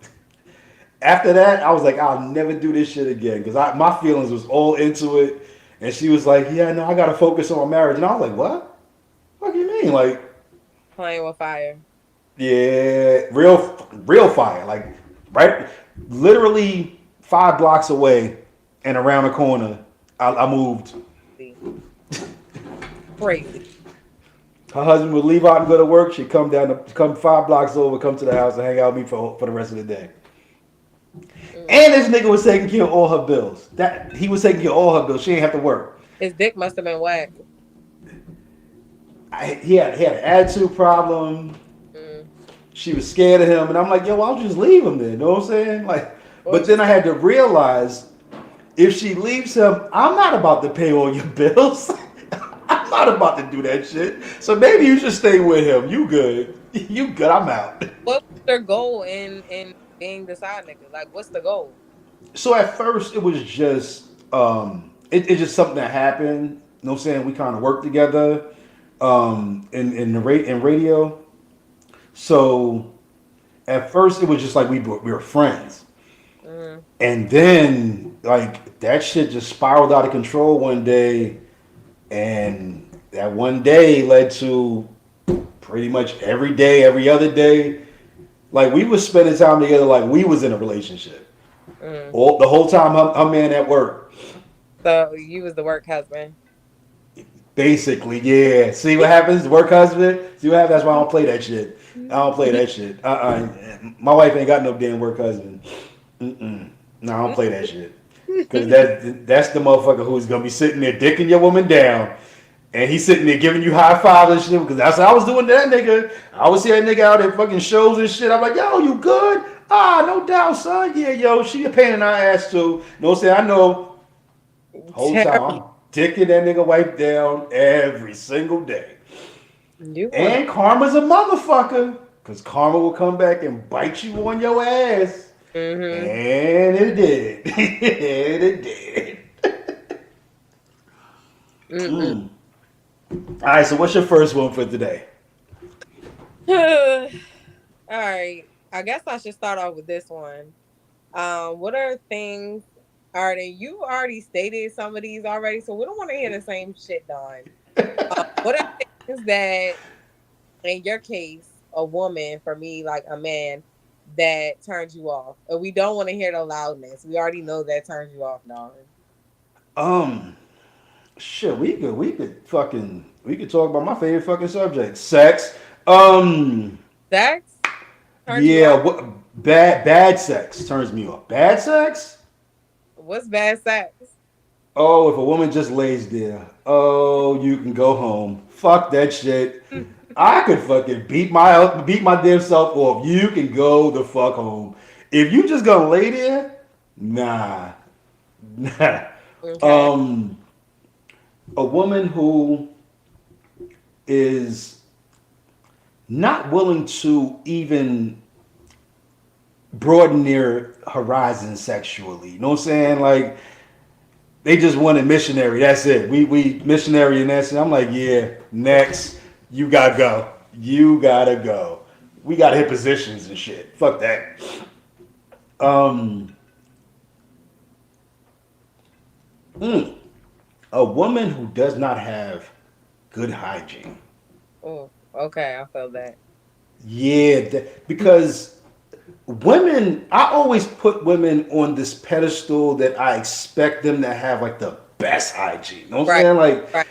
[SPEAKER 1] After that, I was like, I'll never do this shit again because my feelings was all into it, and she was like, yeah, no, I gotta focus on my marriage, and I was like, what do you mean? Like,
[SPEAKER 2] Playing with fire.
[SPEAKER 1] yeah, real fire, like right, literally 5 blocks away and around the corner, I moved.
[SPEAKER 2] See, crazy.
[SPEAKER 1] Her husband would leave out and go to work. She'd come 5 blocks over, come to the house and hang out with me for the rest of the day.
[SPEAKER 2] Mm.
[SPEAKER 1] And this nigga was taking care of all her bills. That he was taking care of all her bills. She didn't have to work.
[SPEAKER 2] His dick must have been whack.
[SPEAKER 1] He had an attitude problem.
[SPEAKER 2] Mm.
[SPEAKER 1] She was scared of him, and I'm like, yo, why don't you just leave him then? You know what I'm saying? Like,
[SPEAKER 2] Or
[SPEAKER 1] but then
[SPEAKER 2] just
[SPEAKER 1] I had to realize if she leaves him, I'm not about to pay all your bills. I'm not about to do that shit. So maybe you should stay with him. You good? You good? I'm out.
[SPEAKER 2] what was their goal in being the side nigga? Like, what's the goal?
[SPEAKER 1] So at first it was just it's just something that happened. You know what I'm saying? We kind of worked together in radio. So at first it was just like we were friends.
[SPEAKER 2] Mm.
[SPEAKER 1] And then like that shit just spiraled out of control one day, and that one day led to pretty much every day, every other day. Like we was spending time together like we was in a relationship.
[SPEAKER 2] Mm.
[SPEAKER 1] All the whole time her man at work.
[SPEAKER 2] So you was the work husband.
[SPEAKER 1] Basically, yeah. See what happens? Work husband. See what happens? That's why I don't play that shit. I don't play that shit. My wife ain't got no damn work husband. Mm-mm. No, I don't play that shit. Cause that's the motherfucker who's gonna be sitting there dicking your woman down, and he's sitting there giving you high fives and shit. Because that's what I was doing to that nigga. I would see that nigga out at fucking shows and shit. I'm like, yo, you good? Ah, no doubt, son. Yeah, yo, she a pain in our ass too. No, say I know. Whole time
[SPEAKER 2] Terrible.
[SPEAKER 1] I'm dicking that nigga wife down every single day.
[SPEAKER 2] You want
[SPEAKER 1] And karma's a motherfucker. Cause karma will come back and bite you on your ass.
[SPEAKER 2] to. Mm-hmm.
[SPEAKER 1] And it did. And it did.
[SPEAKER 2] Mm-mm.
[SPEAKER 1] Mm. All right, so what's your first one for today?
[SPEAKER 2] All right. I guess I should start off with this one. What are things? All right, and you already stated some of these already, so we don't want to hear the same shit, Don. What are things that, in your case, a woman, for me, like a man, that turns you off? And we don't want to hear the loudness. We already know that turns you off, Don.
[SPEAKER 1] Um, shit, we could talk about my favorite fucking subject, sex.
[SPEAKER 2] Sex turns you
[SPEAKER 1] Yeah,
[SPEAKER 2] off.
[SPEAKER 1] what bad sex turns me off. Bad sex?
[SPEAKER 2] What's bad sex?
[SPEAKER 1] Oh, if a woman just lays there, oh, you can go home. Fuck that shit. I could fucking beat my damn self off. You can go the fuck home. If you just gonna lay there, nah, nah.
[SPEAKER 2] Okay.
[SPEAKER 1] Um, a woman who is not willing to even broaden their horizons sexually. You know what I'm saying? Like they just wanted missionary. That's it. We missionary and that's it. I'm like, yeah, next. You gotta go. You gotta go. We gotta hit positions and shit. Fuck that. Um mm, a woman who does not have good hygiene.
[SPEAKER 2] Oh, okay, I feel that.
[SPEAKER 1] Yeah, because women, I always put women on this pedestal that I expect them to have like the best hygiene. You know what I'm
[SPEAKER 2] Right,
[SPEAKER 1] saying? Like
[SPEAKER 2] right.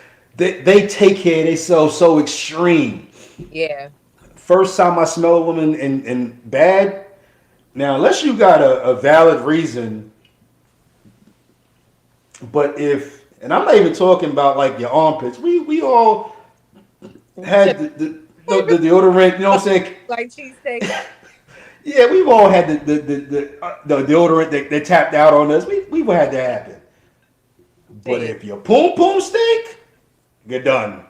[SPEAKER 1] they take care of themselves so extreme.
[SPEAKER 2] Yeah.
[SPEAKER 1] First time I smell a woman in bad, now unless you got a valid reason, but if and I'm not even talking about like your armpits. We all
[SPEAKER 2] Shit,
[SPEAKER 1] had the deodorant, you know what I'm saying?
[SPEAKER 2] like cheesesteak.
[SPEAKER 1] Yeah, we've all had the deodorant that tapped out on us. We've had that happen. But
[SPEAKER 2] Shit.
[SPEAKER 1] if your poom poom stink, you're done.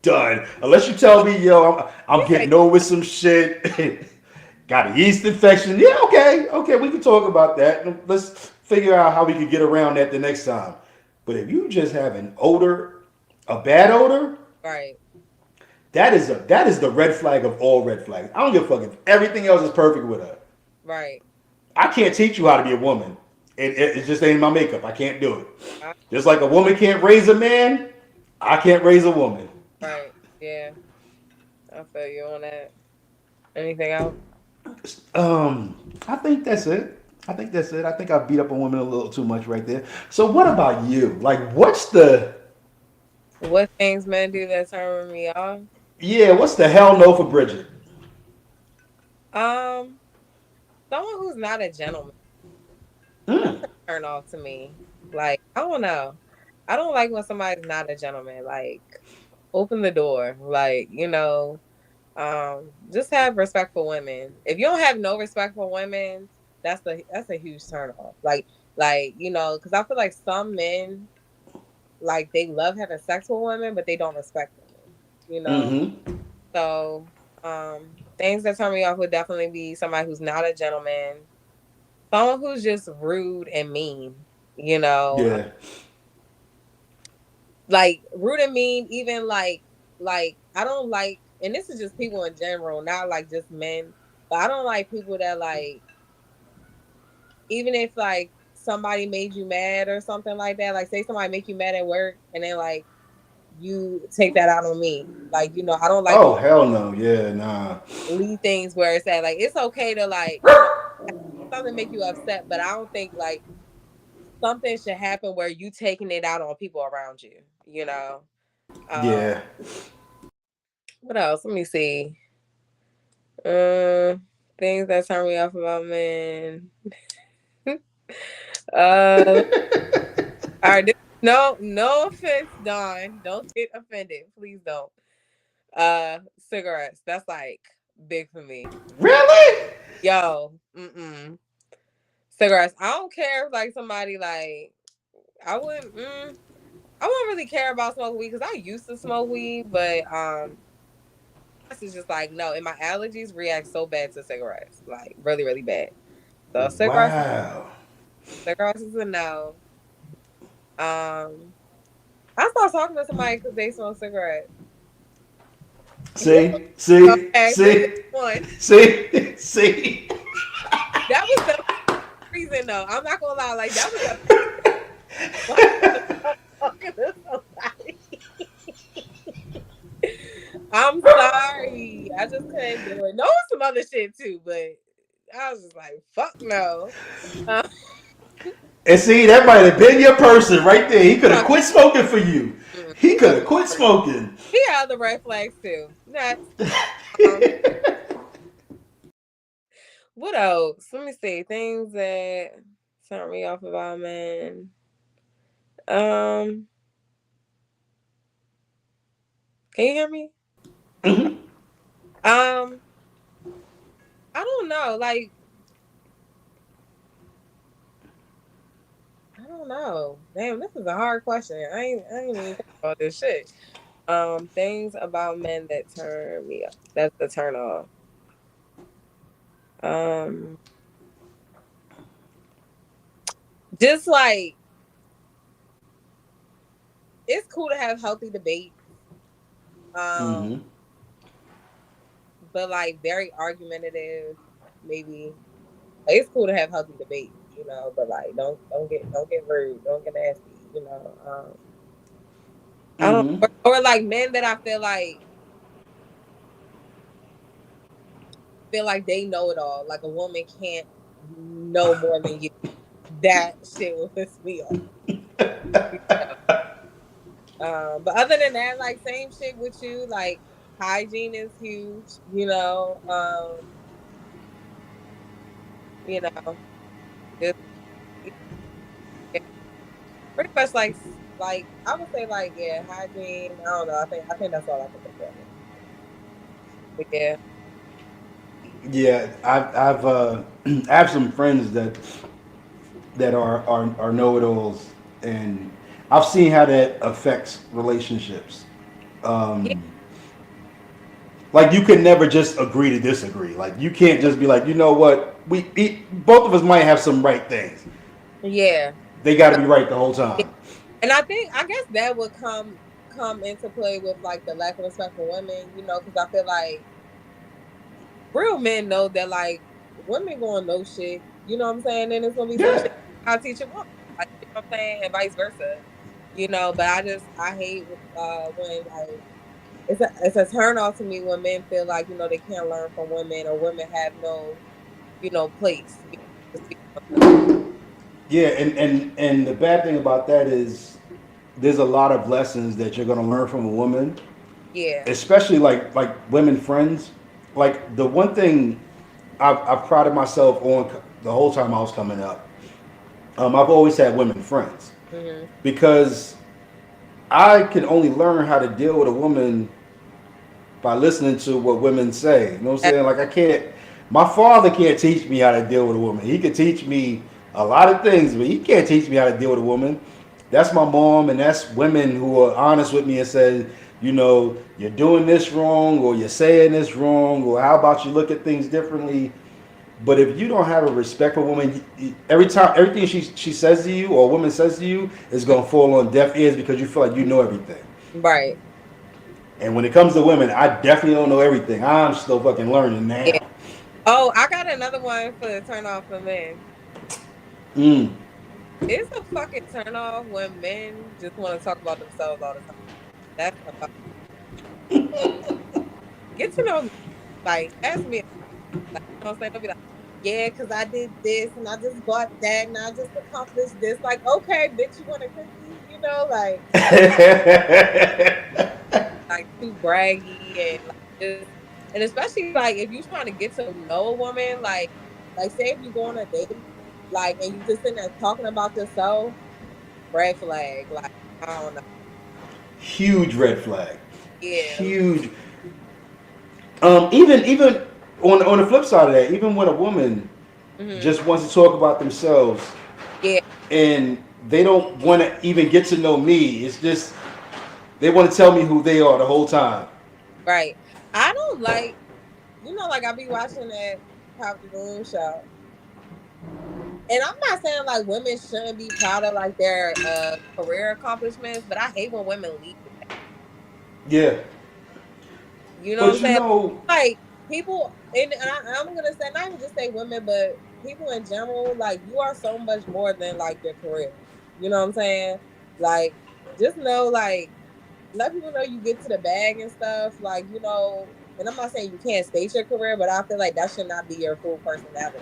[SPEAKER 1] Done. Unless you tell me, yo, I'm
[SPEAKER 2] He said,
[SPEAKER 1] getting over some shit. Got a yeast infection. Yeah, okay, we can talk about that. Let's figure out how we can get around that the next time. But if you just have an odor, a bad odor,
[SPEAKER 2] right,
[SPEAKER 1] that is the red flag of all red flags. I don't give a fuck if everything else is perfect with her.
[SPEAKER 2] right.
[SPEAKER 1] I can't teach you how to be a woman. It just ain't my makeup. I can't do it.
[SPEAKER 2] I,
[SPEAKER 1] Just like a woman can't raise a man, I can't raise a woman.
[SPEAKER 2] right. Yeah, I feel you on that. Anything else?
[SPEAKER 1] I think that's it. I think that's it. I think I beat up a woman a little too much right there. So what about you? Like, what's the
[SPEAKER 2] What things men do that turn me off?
[SPEAKER 1] yeah? What's the hell no for Bridget?
[SPEAKER 2] Um, Someone who's not a gentleman. That's
[SPEAKER 1] Mm.
[SPEAKER 2] a turn off to me. Like, I don't know. I don't like when somebody's not a gentleman. Like, open the door. Like, just have respect for women. If you don't have no respect for women, that's a huge turn off. Because I feel like some men like they love having sex with women, but they don't respect women. You know,
[SPEAKER 1] Mm-hmm.
[SPEAKER 2] so things that turn me off would definitely be somebody who's not a gentleman, someone who's just rude and mean. You know,
[SPEAKER 1] Yeah.
[SPEAKER 2] like rude and mean. Even like I don't like, and this is just people in general, not like just men. But I don't like people that like even if like somebody made you mad or something like that. Like say somebody make you mad at work, and then like you take that out on me. Like I don't like when
[SPEAKER 1] Oh hell no. Yeah. Nah.
[SPEAKER 2] leave things where it's at. Like it's okay to like something make you upset, but I don't think like something should happen where you taking it out on people around you. Um,
[SPEAKER 1] Yeah.
[SPEAKER 2] what else? Let me see. Uh, Things that turn me off about men. All right. No offense, Don. Don't get offended. Please don't. Cigarettes. That's like big for me.
[SPEAKER 1] Really?
[SPEAKER 2] Yo, cigarettes. I don't care if like somebody like I wouldn't. I wouldn't really care about smoking weed because I used to smoke weed, but this is just like no. And my allergies react so bad to cigarettes, like really, really bad. So
[SPEAKER 1] Wow.
[SPEAKER 2] cigarettes is a no. Um, I started talking to somebody because they smoke cigarettes.
[SPEAKER 1] See, see,
[SPEAKER 2] Okay, we moved
[SPEAKER 1] see,
[SPEAKER 2] on.
[SPEAKER 1] see, see.
[SPEAKER 2] That was the reason, though. I'm not gonna lie. Like that was the why I'm talking to somebody. I'm sorry. I just couldn't do it. No, some other shit too, but I was just like, fuck no. Uh,
[SPEAKER 1] And see, that might have been your person right there. He could have quit smoking for you. He could have quit smoking.
[SPEAKER 2] he had the red flags too. Next, um, what else? Let me see. Things that turn me off about men. Um, can you hear me?
[SPEAKER 1] Mhm.
[SPEAKER 2] Um, I don't know. Like, I don't don't know. Damn, this is a hard question. I ain't even think about this shit. Things about men that turn me up. That's the turn off. Um, just like it's cool to have healthy debate. Um,
[SPEAKER 1] Mm-hmm.
[SPEAKER 2] but like very argumentative, maybe. Like, it's cool to have healthy debate, but like don't get rude, don't get nasty. I don't
[SPEAKER 1] Mm-hmm.
[SPEAKER 2] or like men that I feel like they know it all. Like a woman can't know more than you. That shit will piss me off. But other than that, like same shit with you. Like hygiene is huge. You know, just yeah, pretty much like I would say like yeah, hygiene. I don't know. I think that's all I can think of. But yeah,
[SPEAKER 1] Yeah, I have some friends that are know-it-alls, and I've seen how that affects relationships.
[SPEAKER 2] yeah,
[SPEAKER 1] Um, like you can never just agree to disagree. Like you can't just be like, you know what, both of us might have some right things.
[SPEAKER 2] yeah.
[SPEAKER 1] They got to be right the whole
[SPEAKER 2] Yeah.
[SPEAKER 1] time.
[SPEAKER 2] And I guess that would come into play with like the lack of respect for women. Because I feel like real men know that like women gonna know shit. You know what I'm saying? And it's gonna be some
[SPEAKER 1] Yeah,
[SPEAKER 2] shit I'll teach a woman. Like, you know what I'm saying? And vice versa. But I hate when like it's a turn off to me when men feel like they can't learn from women or women have no place to speak for themselves.
[SPEAKER 1] yeah, and the bad thing about that is there's a lot of lessons that you're gonna learn from a woman,
[SPEAKER 2] Yeah.
[SPEAKER 1] especially like women friends. Like the one thing I've prided myself on the whole time I was coming up. I've always had women friends
[SPEAKER 2] Hmm.
[SPEAKER 1] because I can only learn how to deal with a woman by listening to what women say. You know what I'm saying? Like I can't. My father can't teach me how to deal with a woman. He could teach me a lot of things, but he can't teach me how to deal with a woman. That's my mom, and that's women who are honest with me and say, you're doing this wrong, or you're saying this wrong, or how about you look at things differently. But if you don't have a respect for a woman, every time everything she says to you or a woman says to you is gonna fall on deaf ears because you feel like you know everything.
[SPEAKER 2] Right.
[SPEAKER 1] And when it comes to women, I definitely don't know everything. I'm still fucking learning
[SPEAKER 2] Yeah.
[SPEAKER 1] now.
[SPEAKER 2] Oh, I got another one for the turn off for men.
[SPEAKER 1] Mm.
[SPEAKER 2] It's a fucking turn off when men just want to talk about themselves all the time. That's a get to know me. Like, ask me. Like, you know what I'm saying? They'll be like, yeah, because I did this and I just bought that and I just accomplished this. Like, okay, bitch, you want a cookie? Like too braggy and like just, and especially like if you're trying to get to know a woman, like say if you go on a date, like, and you just sitting there talking about yourself, red flag. Like, I don't know.
[SPEAKER 1] Huge red flag.
[SPEAKER 2] Yeah.
[SPEAKER 1] Huge. Even on the flip side of that, even when a woman
[SPEAKER 2] Hmm.
[SPEAKER 1] just wants to talk about themselves
[SPEAKER 2] Yeah.
[SPEAKER 1] and they don't want to even get to know me, it's just they want to tell me who they are the whole time.
[SPEAKER 2] Right. I don't like, like I be watching that Pop the Balloon show. And I'm not saying like women shouldn't be proud of like their career accomplishments, but I hate when women lead with that.
[SPEAKER 1] Yeah,
[SPEAKER 2] You know what I'm
[SPEAKER 1] but
[SPEAKER 2] saying? Like people, I'm gonna say not even just say women, but people in general. Like you are so much more than like your career. You know what I'm saying? Like just know, like let people know you get to the bag and stuff. Like and I'm not saying you can't state your career, but I feel like that should not be your full personality.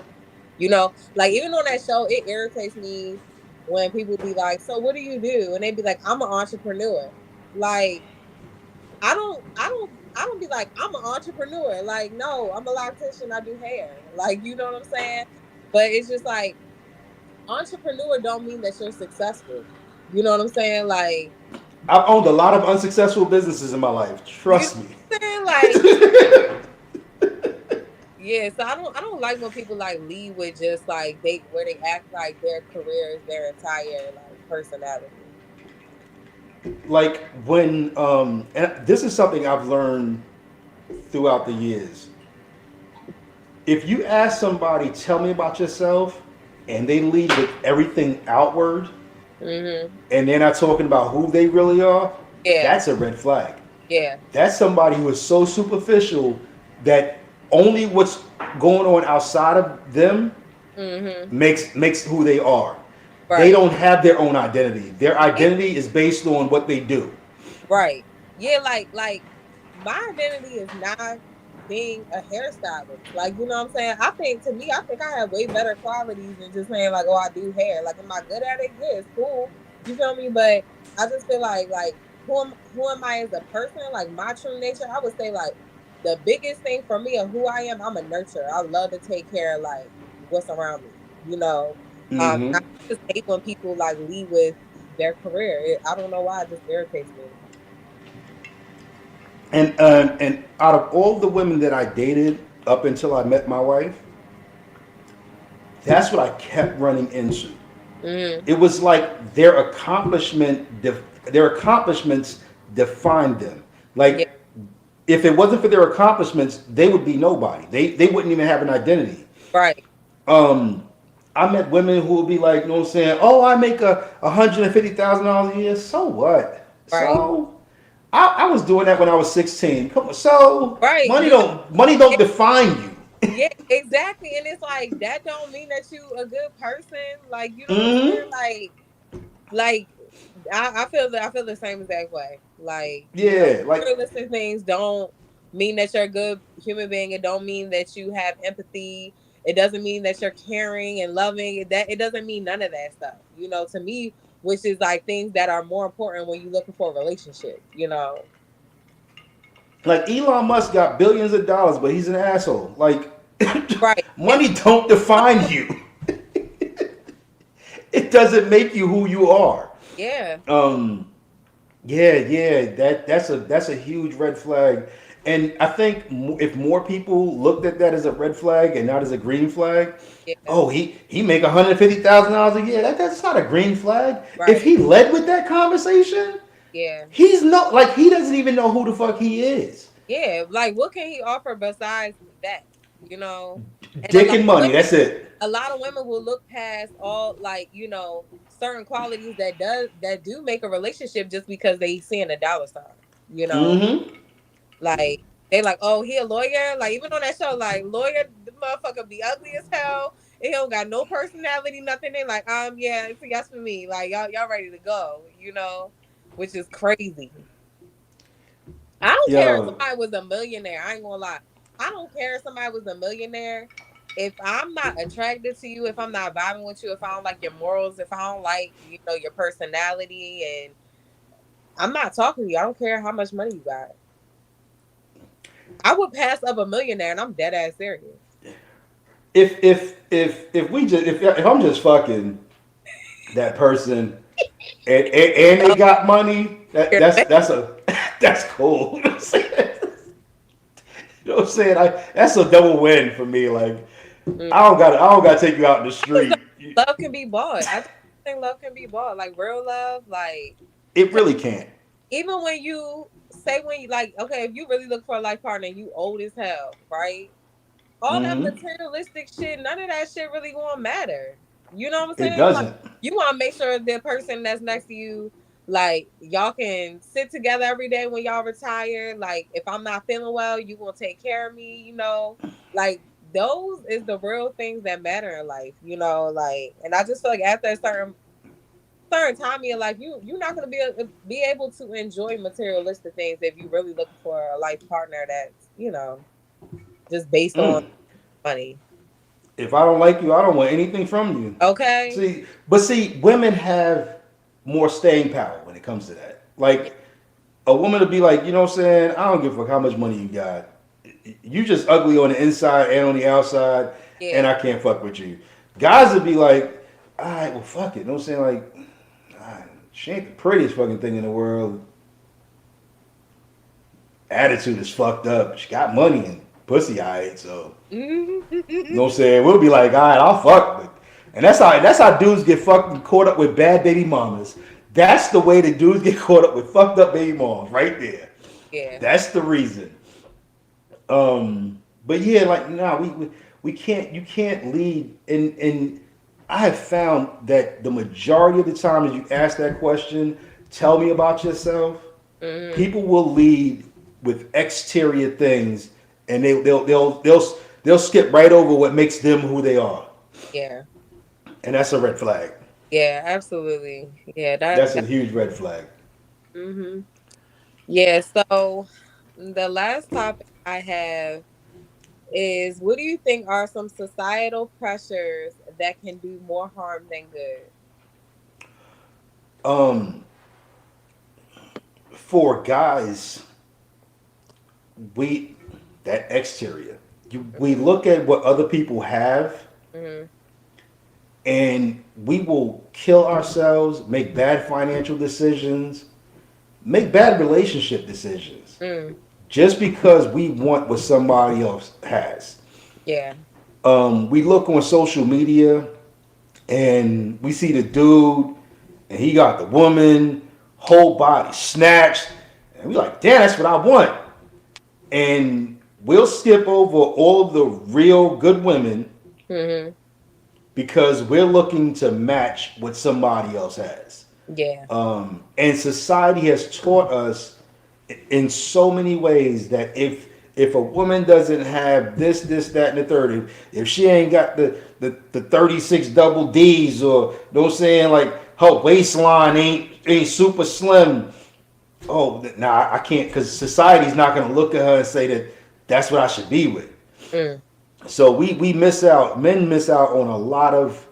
[SPEAKER 2] Like even on that show, it irritates me when people be like, "So what do you do?" And they be like, "I'm an entrepreneur." Like I don't be like, I'm an entrepreneur. Like, no, I'm a loctician, I do hair. Like, you know what I'm saying? But it's just like entrepreneur don't mean that you're successful. You know what I'm saying? Like,
[SPEAKER 1] I've owned a lot of unsuccessful businesses in my life.
[SPEAKER 2] you know
[SPEAKER 1] Trust me.
[SPEAKER 2] what I'm saying? Like, yeah, so I don't like when people like lead with just like they where they act like their career is their entire like personality.
[SPEAKER 1] Like when and this is something I've learned throughout the years. If you ask somebody, tell me about yourself, and they lead with everything outward,
[SPEAKER 2] Hmm.
[SPEAKER 1] and they're not talking about who they really are,
[SPEAKER 2] Yeah,
[SPEAKER 1] that's a red flag.
[SPEAKER 2] yeah.
[SPEAKER 1] That's somebody who is so superficial that only what's going on outside of them
[SPEAKER 2] Hmm.
[SPEAKER 1] makes who they are. They
[SPEAKER 2] Right.
[SPEAKER 1] don't have their own identity. Their identity is based on what they do.
[SPEAKER 2] Right. Yeah, like my identity is not being a hairstylist. Like, you know what I'm saying? I think to me, I think I have way better qualities than just saying like, oh, I do hair. Like, am I good at it? Yeah, it's cool. You feel me? But I just feel like who am I as a person? Like my true nature, I would say like the biggest thing for me of who I am, I'm a nurturer. I love to take care of like what's around me, you know.
[SPEAKER 1] Hmm
[SPEAKER 2] I just hate when people like lead with their career. I don't know why it just irritates me.
[SPEAKER 1] and out of all the women that I dated up until I met my wife, that's what I kept running into.
[SPEAKER 2] Mm,
[SPEAKER 1] It was like their accomplishments defined them.
[SPEAKER 2] yeah,
[SPEAKER 1] Like if it wasn't for their accomplishments, they would be nobody. They wouldn't even have an identity.
[SPEAKER 2] right,
[SPEAKER 1] Um, I met women who would be like, you know what I'm saying? Oh, I make $150,000 a year. So what?
[SPEAKER 2] right,
[SPEAKER 1] So I was doing that when I was 16. Come on. So
[SPEAKER 2] right.
[SPEAKER 1] money don't define you.
[SPEAKER 2] Yeah, exactly. And it's like that don't mean that you a good person. Like, you know what I'm saying?
[SPEAKER 1] Hmm
[SPEAKER 2] Like I feel the same exact way. Like, you know,
[SPEAKER 1] Yeah, like
[SPEAKER 2] materialistic things don't mean that you're a good human being. It don't mean that you have empathy. It doesn't mean that you're caring and loving. It doesn't mean none of that stuff. You know, to me, which is like things that are more important when you're looking for a relationship, you know.
[SPEAKER 1] like Elon Musk got billions of dollars, but he's an asshole. Like
[SPEAKER 2] Right. And
[SPEAKER 1] money don't define you. It doesn't make you who you are.
[SPEAKER 2] yeah.
[SPEAKER 1] Um, yeah, that's a huge red flag, and I think if more people looked at that as a red flag and not as a green flag,
[SPEAKER 2] Yeah.
[SPEAKER 1] oh he make $150,000 a year. That's not a green flag. If
[SPEAKER 2] Right.
[SPEAKER 1] he led with that conversation,
[SPEAKER 2] Yeah.
[SPEAKER 1] he's not like he doesn't even know who the fuck he is.
[SPEAKER 2] Yeah. Like what can he offer besides that? You know? And
[SPEAKER 1] Dick and money. That's it.
[SPEAKER 2] a lot of women will look past all like, you know, certain qualities that do make a relationship just because they seeing a dollar sign, you know?
[SPEAKER 1] Mm-hmm.
[SPEAKER 2] Like they like, oh, he a lawyer. Like even on that show, like lawyer, the motherfucker be ugly as hell. And he don't got no personality, nothing. They like, yeah, it's a yes for me. Like y'all ready to go, you know? Which is crazy. I don't care if
[SPEAKER 1] Yo,
[SPEAKER 2] somebody was a millionaire. I ain't gonna lie. I don't care if somebody was a millionaire. If I'm not attracted to you, if I'm not vibing with you, if I don't like your morals, if I don't like, you know, your personality, and I'm not talking to you. I don't care how much money you got. I would pass up a millionaire, and I'm dead ass serious.
[SPEAKER 1] if we just if I'm just fucking that person and they got money, that's a that's cool. You know what I'm saying? You know what I'm saying? That's a double win for me. Like I don't gotta take you out in the street.
[SPEAKER 2] Love can be bought. I think love can be bought. Like real love, like
[SPEAKER 1] It really can't.
[SPEAKER 2] even when you say when you like, okay, if you really look for a life partner and you old as hell, right? All that
[SPEAKER 1] Hmm
[SPEAKER 2] materialistic shit, none of that shit really gonna matter. You know what I'm
[SPEAKER 1] It
[SPEAKER 2] saying? Like
[SPEAKER 1] doesn't.
[SPEAKER 2] you wanna make sure the person that's next to you, like y'all can sit together every day when y'all retire. Like if I'm not feeling well, you gonna take care of me, you know? Like those is the real things that matter in life, you know, like and I just feel like after a certain time in your life, you're not gonna be able to enjoy materialistic things if you really looking for a life partner that's, you know, just based on
[SPEAKER 1] Mm.
[SPEAKER 2] money.
[SPEAKER 1] If I don't like you, I don't want anything from you.
[SPEAKER 2] Okay.
[SPEAKER 1] See, women have more staying power when it comes to that.
[SPEAKER 2] Yeah.
[SPEAKER 1] Like a woman to be like, you know what I'm saying? I don't give a fuck how much money you got. You just ugly on the inside and on the outside, and
[SPEAKER 2] Yeah.
[SPEAKER 1] I can't fuck with you. Guys would be like, all right, well, fuck it. You know what I'm saying? Like, ah, she ain't the prettiest fucking thing in the world. Attitude is fucked up. She got money and pussy, alright. So, you know what I'm saying? We'll be like, all right, I'll fuck, but And that's how dudes get fucking caught up with bad baby mamas. That's the way the dudes get caught up with fucked up baby moms right there.
[SPEAKER 2] Yeah.
[SPEAKER 1] That's the reason. But yeah, like nah, we can't. You can't lead. And I have found that the majority of the time, as you ask that question, tell me about yourself.
[SPEAKER 2] Mm-hmm.
[SPEAKER 1] People will lead with exterior things, and they'll skip right over what makes them who they are,
[SPEAKER 2] Yeah.
[SPEAKER 1] and that's a red flag.
[SPEAKER 2] Yeah. Absolutely. Yeah. That.
[SPEAKER 1] That's a huge red flag.
[SPEAKER 2] Mm-hmm. Yeah. So the last topic I have is, what do you think are some societal pressures that can do more harm than good?
[SPEAKER 1] Um, for guys, we that exterior. We look at what other people have,
[SPEAKER 2] Mm-hmm.
[SPEAKER 1] and we will kill ourselves, make bad financial decisions, make bad relationship decisions,
[SPEAKER 2] Mm.
[SPEAKER 1] just because we want what somebody else has.
[SPEAKER 2] Yeah.
[SPEAKER 1] We look on social media and we see the dude, and he got the woman, whole body snatched, and we like, damn, that's what I want. And we'll skip over all the real good women
[SPEAKER 2] Mm-hmm.
[SPEAKER 1] because we're looking to match what somebody else has.
[SPEAKER 2] Yeah.
[SPEAKER 1] And society has taught us in so many ways that if a woman doesn't have this, that, and the third, if she ain't got the 36 double D's, or you know what I'm saying, like her waistline ain't super slim, oh, nah, I can't, because society's not gonna look at her and say that that's what I should be with.
[SPEAKER 2] Mm.
[SPEAKER 1] So we miss out, men miss out on a lot of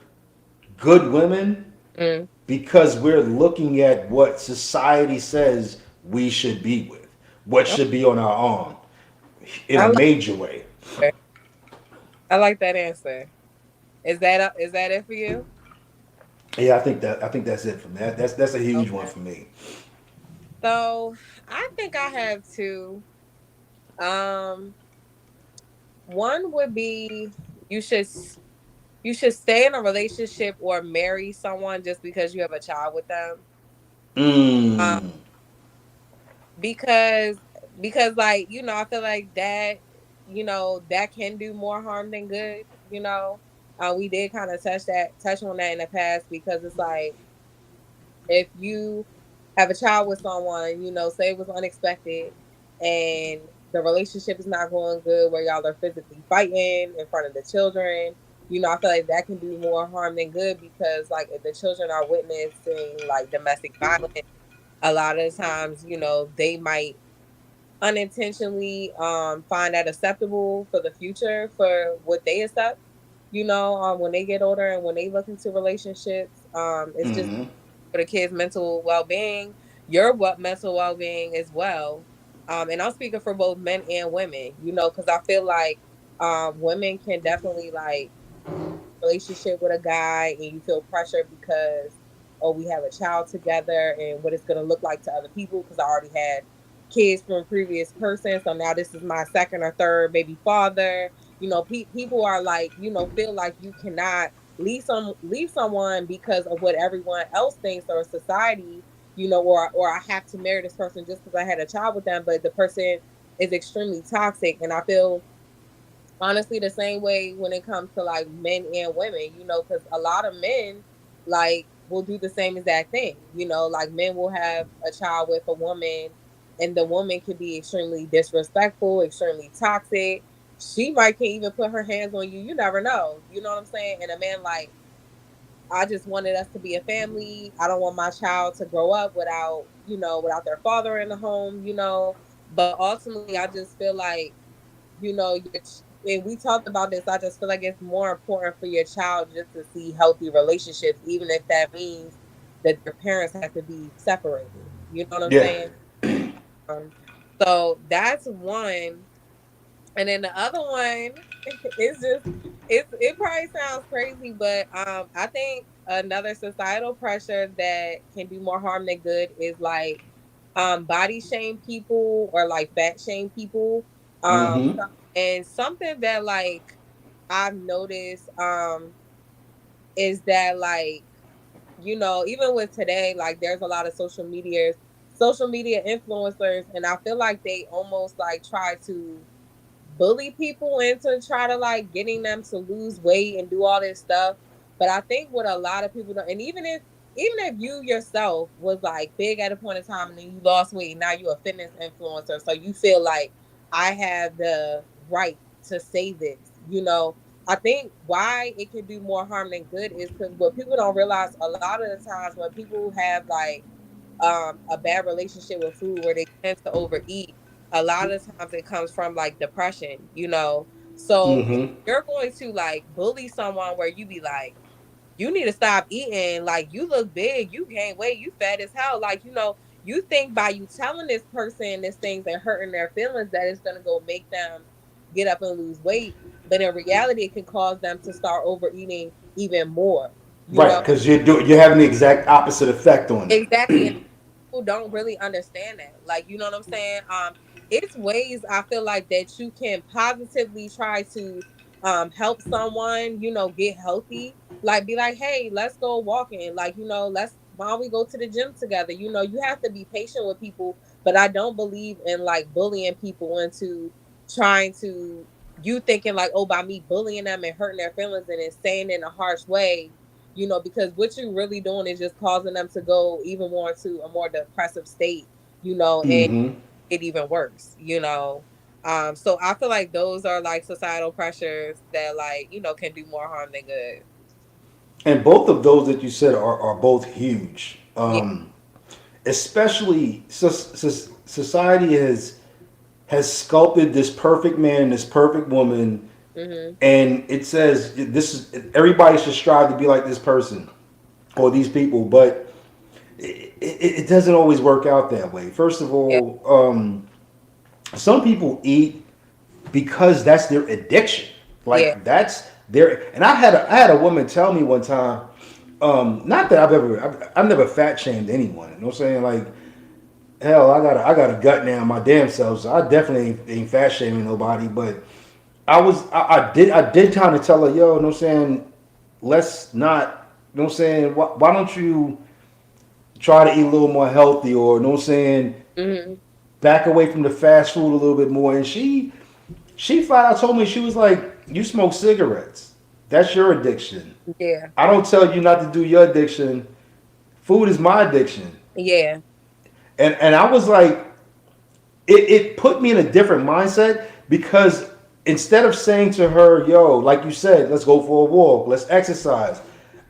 [SPEAKER 1] good women
[SPEAKER 2] Mm.
[SPEAKER 1] because we're looking at what society says we should be with, what should be on our arm in
[SPEAKER 2] I
[SPEAKER 1] a
[SPEAKER 2] like
[SPEAKER 1] major way.
[SPEAKER 2] that. I like that answer. Is that it for you?
[SPEAKER 1] Yeah, I think that's it for me. That's a huge one
[SPEAKER 2] Okay.
[SPEAKER 1] for me.
[SPEAKER 2] So I think I have two. Um, One would be, you should you should stay in a relationship or marry someone just because you have a child with them. Um,
[SPEAKER 1] Mm.
[SPEAKER 2] because like, I feel like that, that can do more harm than good. We did kind of touch on that in the past, because it's like, if you have a child with someone, say it was unexpected, and the relationship is not going good, where y'all are physically fighting in front of the children, I feel like that can do more harm than good, because like, if the children are witnessing like domestic violence, a lot of the times, they might unintentionally find that acceptable for the future, for what they accept, when they get older and when they look into relationships. It's just
[SPEAKER 1] Mm-hmm.
[SPEAKER 2] for the kids' mental well being, your what mental well being as well. And I'm speaking for both men and women, because I feel like women can definitely like relationship with a guy, and you feel pressure because, oh, we have a child together and what it's going to look like to other people, because I already had kids from a previous person, so now this is my second or third baby father. People are like, feel like you cannot leave someone because of what everyone else thinks, or society, or I have to marry this person just because I had a child with them, but the person is extremely toxic. And I feel honestly the same way when it comes to like men and women, because a lot of men like will do the same exact thing. Like, men will have a child with a woman, and the woman can be extremely disrespectful, extremely toxic. She might can't even put her hands on you. You never know. You know what I'm saying? And a man like, I just wanted us to be a family. I don't want my child to grow up without their father in the home. But ultimately, I just feel like, and we talked about this, I just feel like it's more important for your child just to see healthy relationships, even if that means that their parents have to be separated. You know what I'm
[SPEAKER 1] Yeah.
[SPEAKER 2] saying? Um, so that's one. And then the other one is just, it probably sounds crazy, but I think another societal pressure that can do more harm than good is like body shame people, or like fat shame people.
[SPEAKER 1] Mm-hmm.
[SPEAKER 2] And something that like I've noticed, is that like, you know, even with today, like there's a lot of social media influencers, and I feel like they almost like try to bully people into try to like getting them to lose weight and do all this stuff. But I think what a lot of people don't, and even if you yourself was like big at a point in time and then you lost weight, now you're a fitness influencer, so you feel like I have the right to say this, you know. I think why it can do more harm than good is because what people don't realize a lot of the times when people have like a bad relationship with food where they tend to overeat, a lot of times it comes from like depression, you know. So if
[SPEAKER 1] Mm-hmm.
[SPEAKER 2] you're going to like bully someone where you be like, you need to stop eating, like you look big, you gain weight, you fat as hell, like, you know, you think by you telling this person this things and hurting their feelings that it's gonna go make them get up and lose weight. But in reality it can cause them to start overeating even more, you
[SPEAKER 1] Right,
[SPEAKER 2] know.
[SPEAKER 1] because you're having the exact opposite effect on
[SPEAKER 2] Exactly.
[SPEAKER 1] them.
[SPEAKER 2] People don't really understand that. Like, you know what I'm saying? It's ways I feel like that you can positively try to help someone, you know, get healthy. Like be like, hey, let's go walking. Like, you know, let's why don't we go to the gym together? You know, you have to be patient with people, but I don't believe in like bullying people into trying to you thinking like, oh, by me bullying them and hurting their feelings and then saying it in a harsh way, you know, because what you're really doing is just causing them to go even more into a more depressive state, you know, and
[SPEAKER 1] Mm-hmm.
[SPEAKER 2] it even worse, you know. So I feel like those are like societal pressures that like, you know, can do more harm than good.
[SPEAKER 1] And both of those that you said are both huge.
[SPEAKER 2] Yeah.
[SPEAKER 1] Especially society has sculpted this perfect man, this perfect woman,
[SPEAKER 2] Mhm.
[SPEAKER 1] and it says this is everybody should strive to be like this person or these people, but it doesn't always work out that way. First of
[SPEAKER 2] Yeah.
[SPEAKER 1] all, some people eat because that's their addiction.
[SPEAKER 2] Yeah.
[SPEAKER 1] Like that's their. And I had a woman tell me one time. Not that I've never fat shamed anyone. You know what I'm saying? Like hell, I got a gut now, my damn self. So I definitely ain't fat shaming nobody. But I did kind of tell her, yo, you know what I'm saying? Let's not. You know what I'm saying? Why don't you try to eat a little more healthy, or you know what I'm saying?
[SPEAKER 2] Mhm.
[SPEAKER 1] Back away from the fast food a little bit more. And she flat out told me, she was like, you smoke cigarettes. That's your addiction.
[SPEAKER 2] Yeah.
[SPEAKER 1] I don't tell you not to do your addiction. Food is my addiction.
[SPEAKER 2] Yeah.
[SPEAKER 1] And I was like, it put me in a different mindset because instead of saying to her, yo, like you said, let's go for a walk, let's exercise,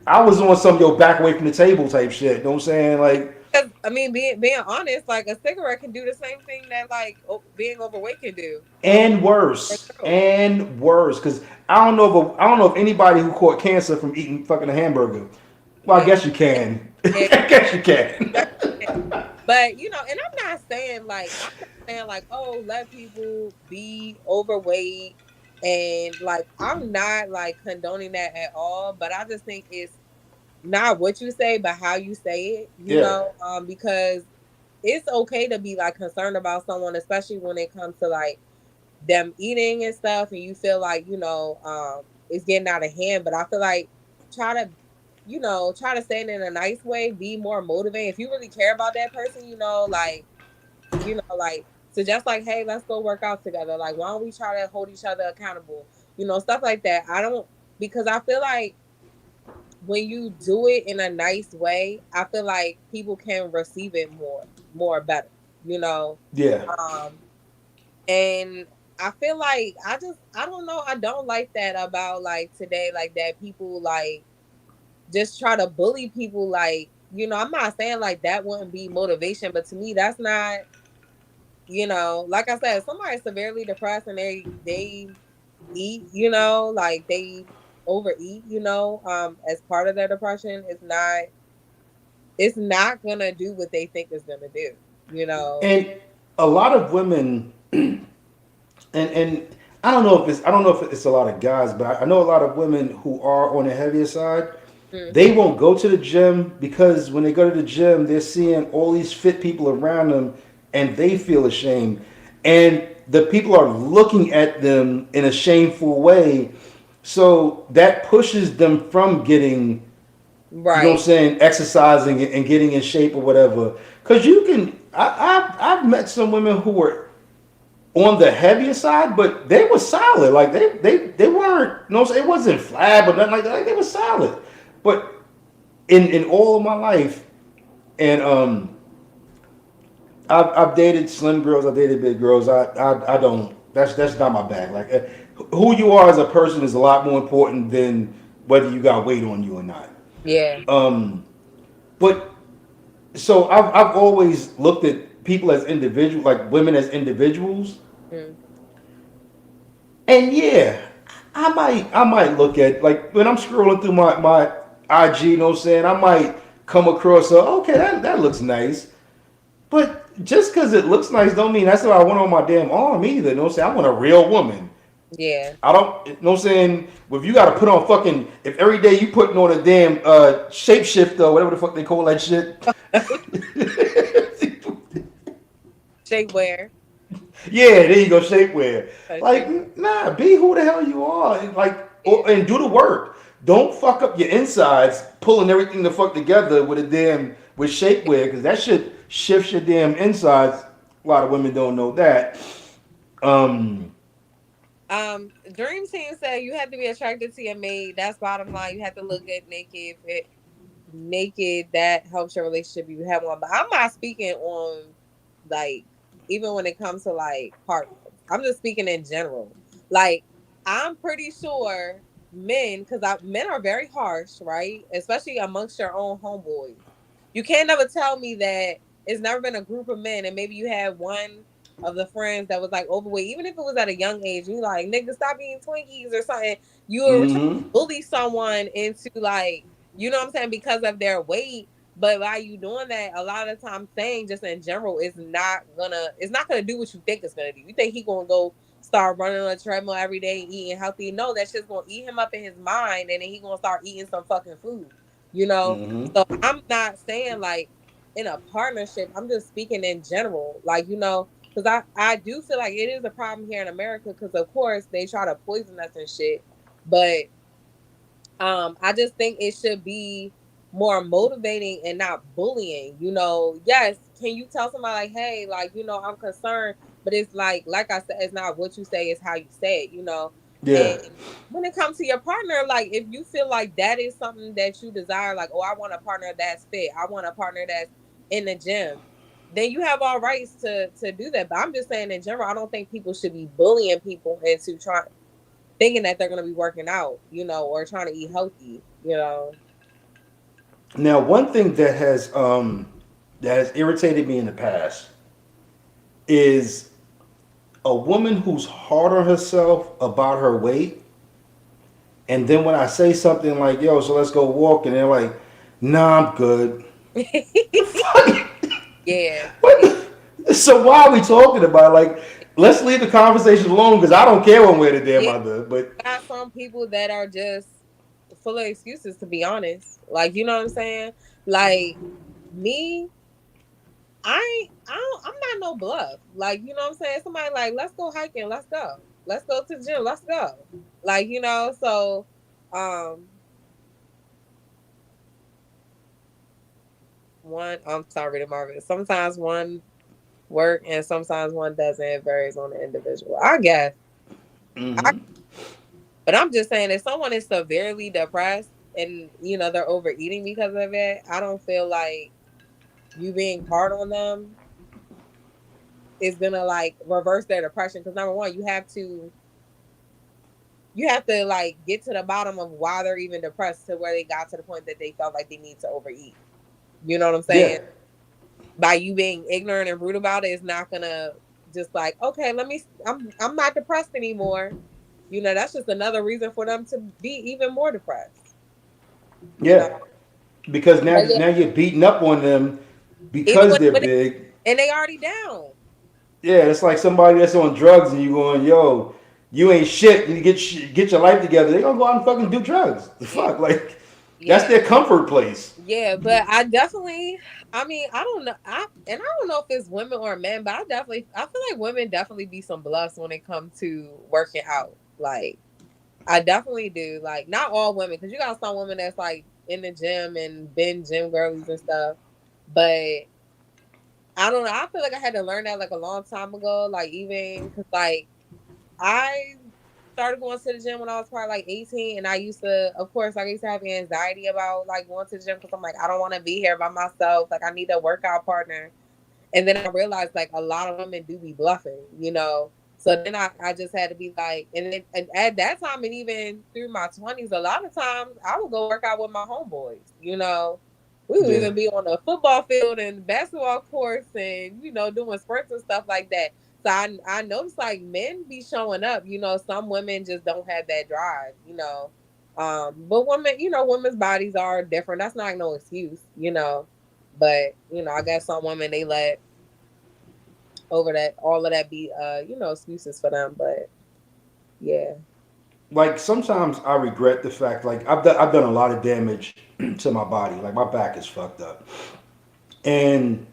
[SPEAKER 1] I was on some yo back away from the table type shit. You know what I'm saying? Like,
[SPEAKER 2] 'Cause, I mean, being honest, like a cigarette can do the same thing that like being overweight can do for girls.
[SPEAKER 1] and worse, because I don't know if anybody who caught cancer from eating fucking a hamburger. Well, I
[SPEAKER 2] Yeah.
[SPEAKER 1] guess you can.
[SPEAKER 2] Yeah.
[SPEAKER 1] I guess you can.
[SPEAKER 2] But you know, and I'm not saying like oh let people be overweight and like I'm not like condoning that at all. But I just think it's not what you say, but how you say it. You
[SPEAKER 1] Yeah.
[SPEAKER 2] know, because it's okay to be like concerned about someone, especially when it comes to like them eating and stuff, and you feel like you know it's getting out of hand. But I feel like try to try to say it in a nice way, be more motivated if you really care about that person, you know, like like suggest like, hey, let's go work out together, like why don't we try to hold each other accountable, you know, stuff like that. I don't because I feel like when you do it in a nice way, I feel like people can receive it more better, you know.
[SPEAKER 1] Yeah.
[SPEAKER 2] um and I feel like I don't know, I don't like that about like today, like that people like just try to bully people, like, you know, I'm not saying like that wouldn't be motivation, but to me that's not, you know, like I said, if somebody's severely depressed and they eat, you know, like they overeat, you know, as part of their depression, it's not gonna do what they think it's gonna do, you know.
[SPEAKER 1] And a lot of women, and I don't know if it's a lot of guys, but I know a lot of women who are on the heavier side.
[SPEAKER 2] Mm,
[SPEAKER 1] They won't go to the gym because when they go to the gym, they're seeing all these fit people around them, and they feel ashamed. And the people are looking at them in a shameful way, So that pushes them from getting, you know what I'm
[SPEAKER 2] Right.
[SPEAKER 1] saying, exercising and getting in shape or whatever. Because you can, I've met some women who were on the heavier side, but they were solid. Like they weren't, you know what I'm saying, it wasn't flab or nothing like that. Like they were solid. But in all of my life, and I've dated slim girls, I've dated big girls. I don't. That's not my bag. Like who you are as a person is a lot more important than whether you got weight on you or not.
[SPEAKER 2] Yeah.
[SPEAKER 1] Um, but so I've always looked at people as individuals, like women as individuals,
[SPEAKER 2] Mm.
[SPEAKER 1] and yeah, I might look at like when I'm scrolling through my IG, you know what I'm saying, I might come across okay, that looks nice. But just because it looks nice don't mean that's what I want on my damn arm either. You know what I'm saying? I want a real woman.
[SPEAKER 2] Yeah.
[SPEAKER 1] I don't, you know what I'm saying? If you got to put on fucking, if every day you putting on a damn shapeshifter or whatever the fuck they call that shit.
[SPEAKER 2] Shapewear.
[SPEAKER 1] Yeah, there you go, shapewear.
[SPEAKER 2] Shape.
[SPEAKER 1] Like, nah, be who the hell you are. Like,
[SPEAKER 2] Yeah.
[SPEAKER 1] and do the work. Don't fuck up your insides pulling everything the fuck together with a damn, with shapewear, because that shit shifts your damn insides. A lot of women don't know that. Um,
[SPEAKER 2] Dream Team said you have to be attracted to your mate. That's bottom line. You have to look good naked. If it naked, that helps your relationship if you have one. But I'm not speaking on like even when it comes to like partners. I'm just speaking in general. Like I'm pretty sure men, because men are very harsh, right? Especially amongst your own homeboys. You can't never tell me that it's never been a group of men and maybe you had one of the friends that was like overweight, even if it was at a young age, you like, nigga, stop eating Twinkies or something. You were trying to
[SPEAKER 1] mm-hmm.
[SPEAKER 2] bully someone into like, you know what I'm saying, because of their weight. But while you doing that, a lot of times saying just in general is it's not gonna do what you think it's gonna do. You think he gonna go start running on a treadmill every day and eating healthy? No, that's just gonna eat him up in his mind, and then he gonna start eating some fucking food. You know,
[SPEAKER 1] Mm-hmm.
[SPEAKER 2] so I'm not saying like in a partnership. I'm just speaking in general, like because I do feel like it is a problem here in America because of course they try to poison us and shit, but I just think it should be more motivating and not bullying. Yes, can you tell somebody like, hey, like, I'm concerned, but it's like I said, it's not what you say, it's how you say it.
[SPEAKER 1] Yeah.
[SPEAKER 2] And when it comes to your partner, like if you feel like that is something that you desire, like, oh, I want a partner that's fit, I want a partner that's in the gym, then you have all rights to do that. But I'm just saying in general, I don't think people should be bullying people into trying thinking that they're going to be working out, or trying to eat healthy.
[SPEAKER 1] Now, one thing that has irritated me in the past is a woman who's hard on herself about her weight, and then when I say something like, "Yo, so let's go walk," and they're like, "Nah, I'm good." The fuck?
[SPEAKER 2] Yeah.
[SPEAKER 1] What? So why are we talking about it? Like, let's leave the conversation alone because I don't care one way or the damn
[SPEAKER 2] Yeah.
[SPEAKER 1] other. But
[SPEAKER 2] Got some people that are just full of excuses, to be honest. Like, you know what I'm saying? Like, me, I'm not no bluff. Like, you know what I'm saying? Somebody like, let's go hiking, let's go. Let's go to the gym, let's go. Like, so um I'm sorry to Marvin. Sometimes one work and sometimes one doesn't. It varies on the individual, I guess. I,
[SPEAKER 1] mm-hmm.
[SPEAKER 2] but I'm just saying, if someone is severely depressed and they're overeating because of it, I don't feel like you being hard on them is gonna like reverse their depression. Because number one, you have to like get to the bottom of why they're even depressed to where they got to the point that they felt like they need to overeat. You know what I'm saying?
[SPEAKER 1] Yeah,
[SPEAKER 2] By you being ignorant and rude about it, it's not gonna just like, okay, I'm not depressed anymore. That's just another reason for them to be even more depressed. You know,
[SPEAKER 1] yeah. Because now
[SPEAKER 2] but yeah,
[SPEAKER 1] now you're beating up on them
[SPEAKER 2] even
[SPEAKER 1] because they're
[SPEAKER 2] when
[SPEAKER 1] big.
[SPEAKER 2] and they already down.
[SPEAKER 1] Yeah, it's like somebody that's on drugs and you going, yo, you ain't shit. You get your life together. They gonna go out and fucking do drugs. The
[SPEAKER 2] Yeah,
[SPEAKER 1] fuck, like that's
[SPEAKER 2] yeah,
[SPEAKER 1] their comfort place.
[SPEAKER 2] yeah. But I mean, I don't know. I don't know if it's women or men, but I feel like women definitely be some bluffs when it comes to working out. Like, I definitely do. Like, not all women, because you got some women that's like in the gym and been gym girlies and stuff. But I don't know. I feel like I had to learn that like a long time ago. Like, even because like I started going to the gym when I was probably like 18, and I used to, of course, like I used to have anxiety about like going to the gym because I'm like, I don't want to be here by myself. Like, I need a workout partner. And then I realized like a lot of women do be bluffing, you know. So then I just had to be like, and at that time, and even through my 20s, a lot of times I would go work out with my homeboys, you know. We would
[SPEAKER 1] Yeah.
[SPEAKER 2] even be on a football field and basketball courts and, you know, doing sprints and stuff like that. So I noticed like men be showing up, you know, some women just don't have that drive, you know. But women, you know, women's bodies are different. That's not no excuse, you know. But, you know, I guess some women they let over that all of that be you know, excuses for them. But yeah.
[SPEAKER 1] Like sometimes I regret the fact, like I've done a lot of damage to my body. Like my back is fucked up, and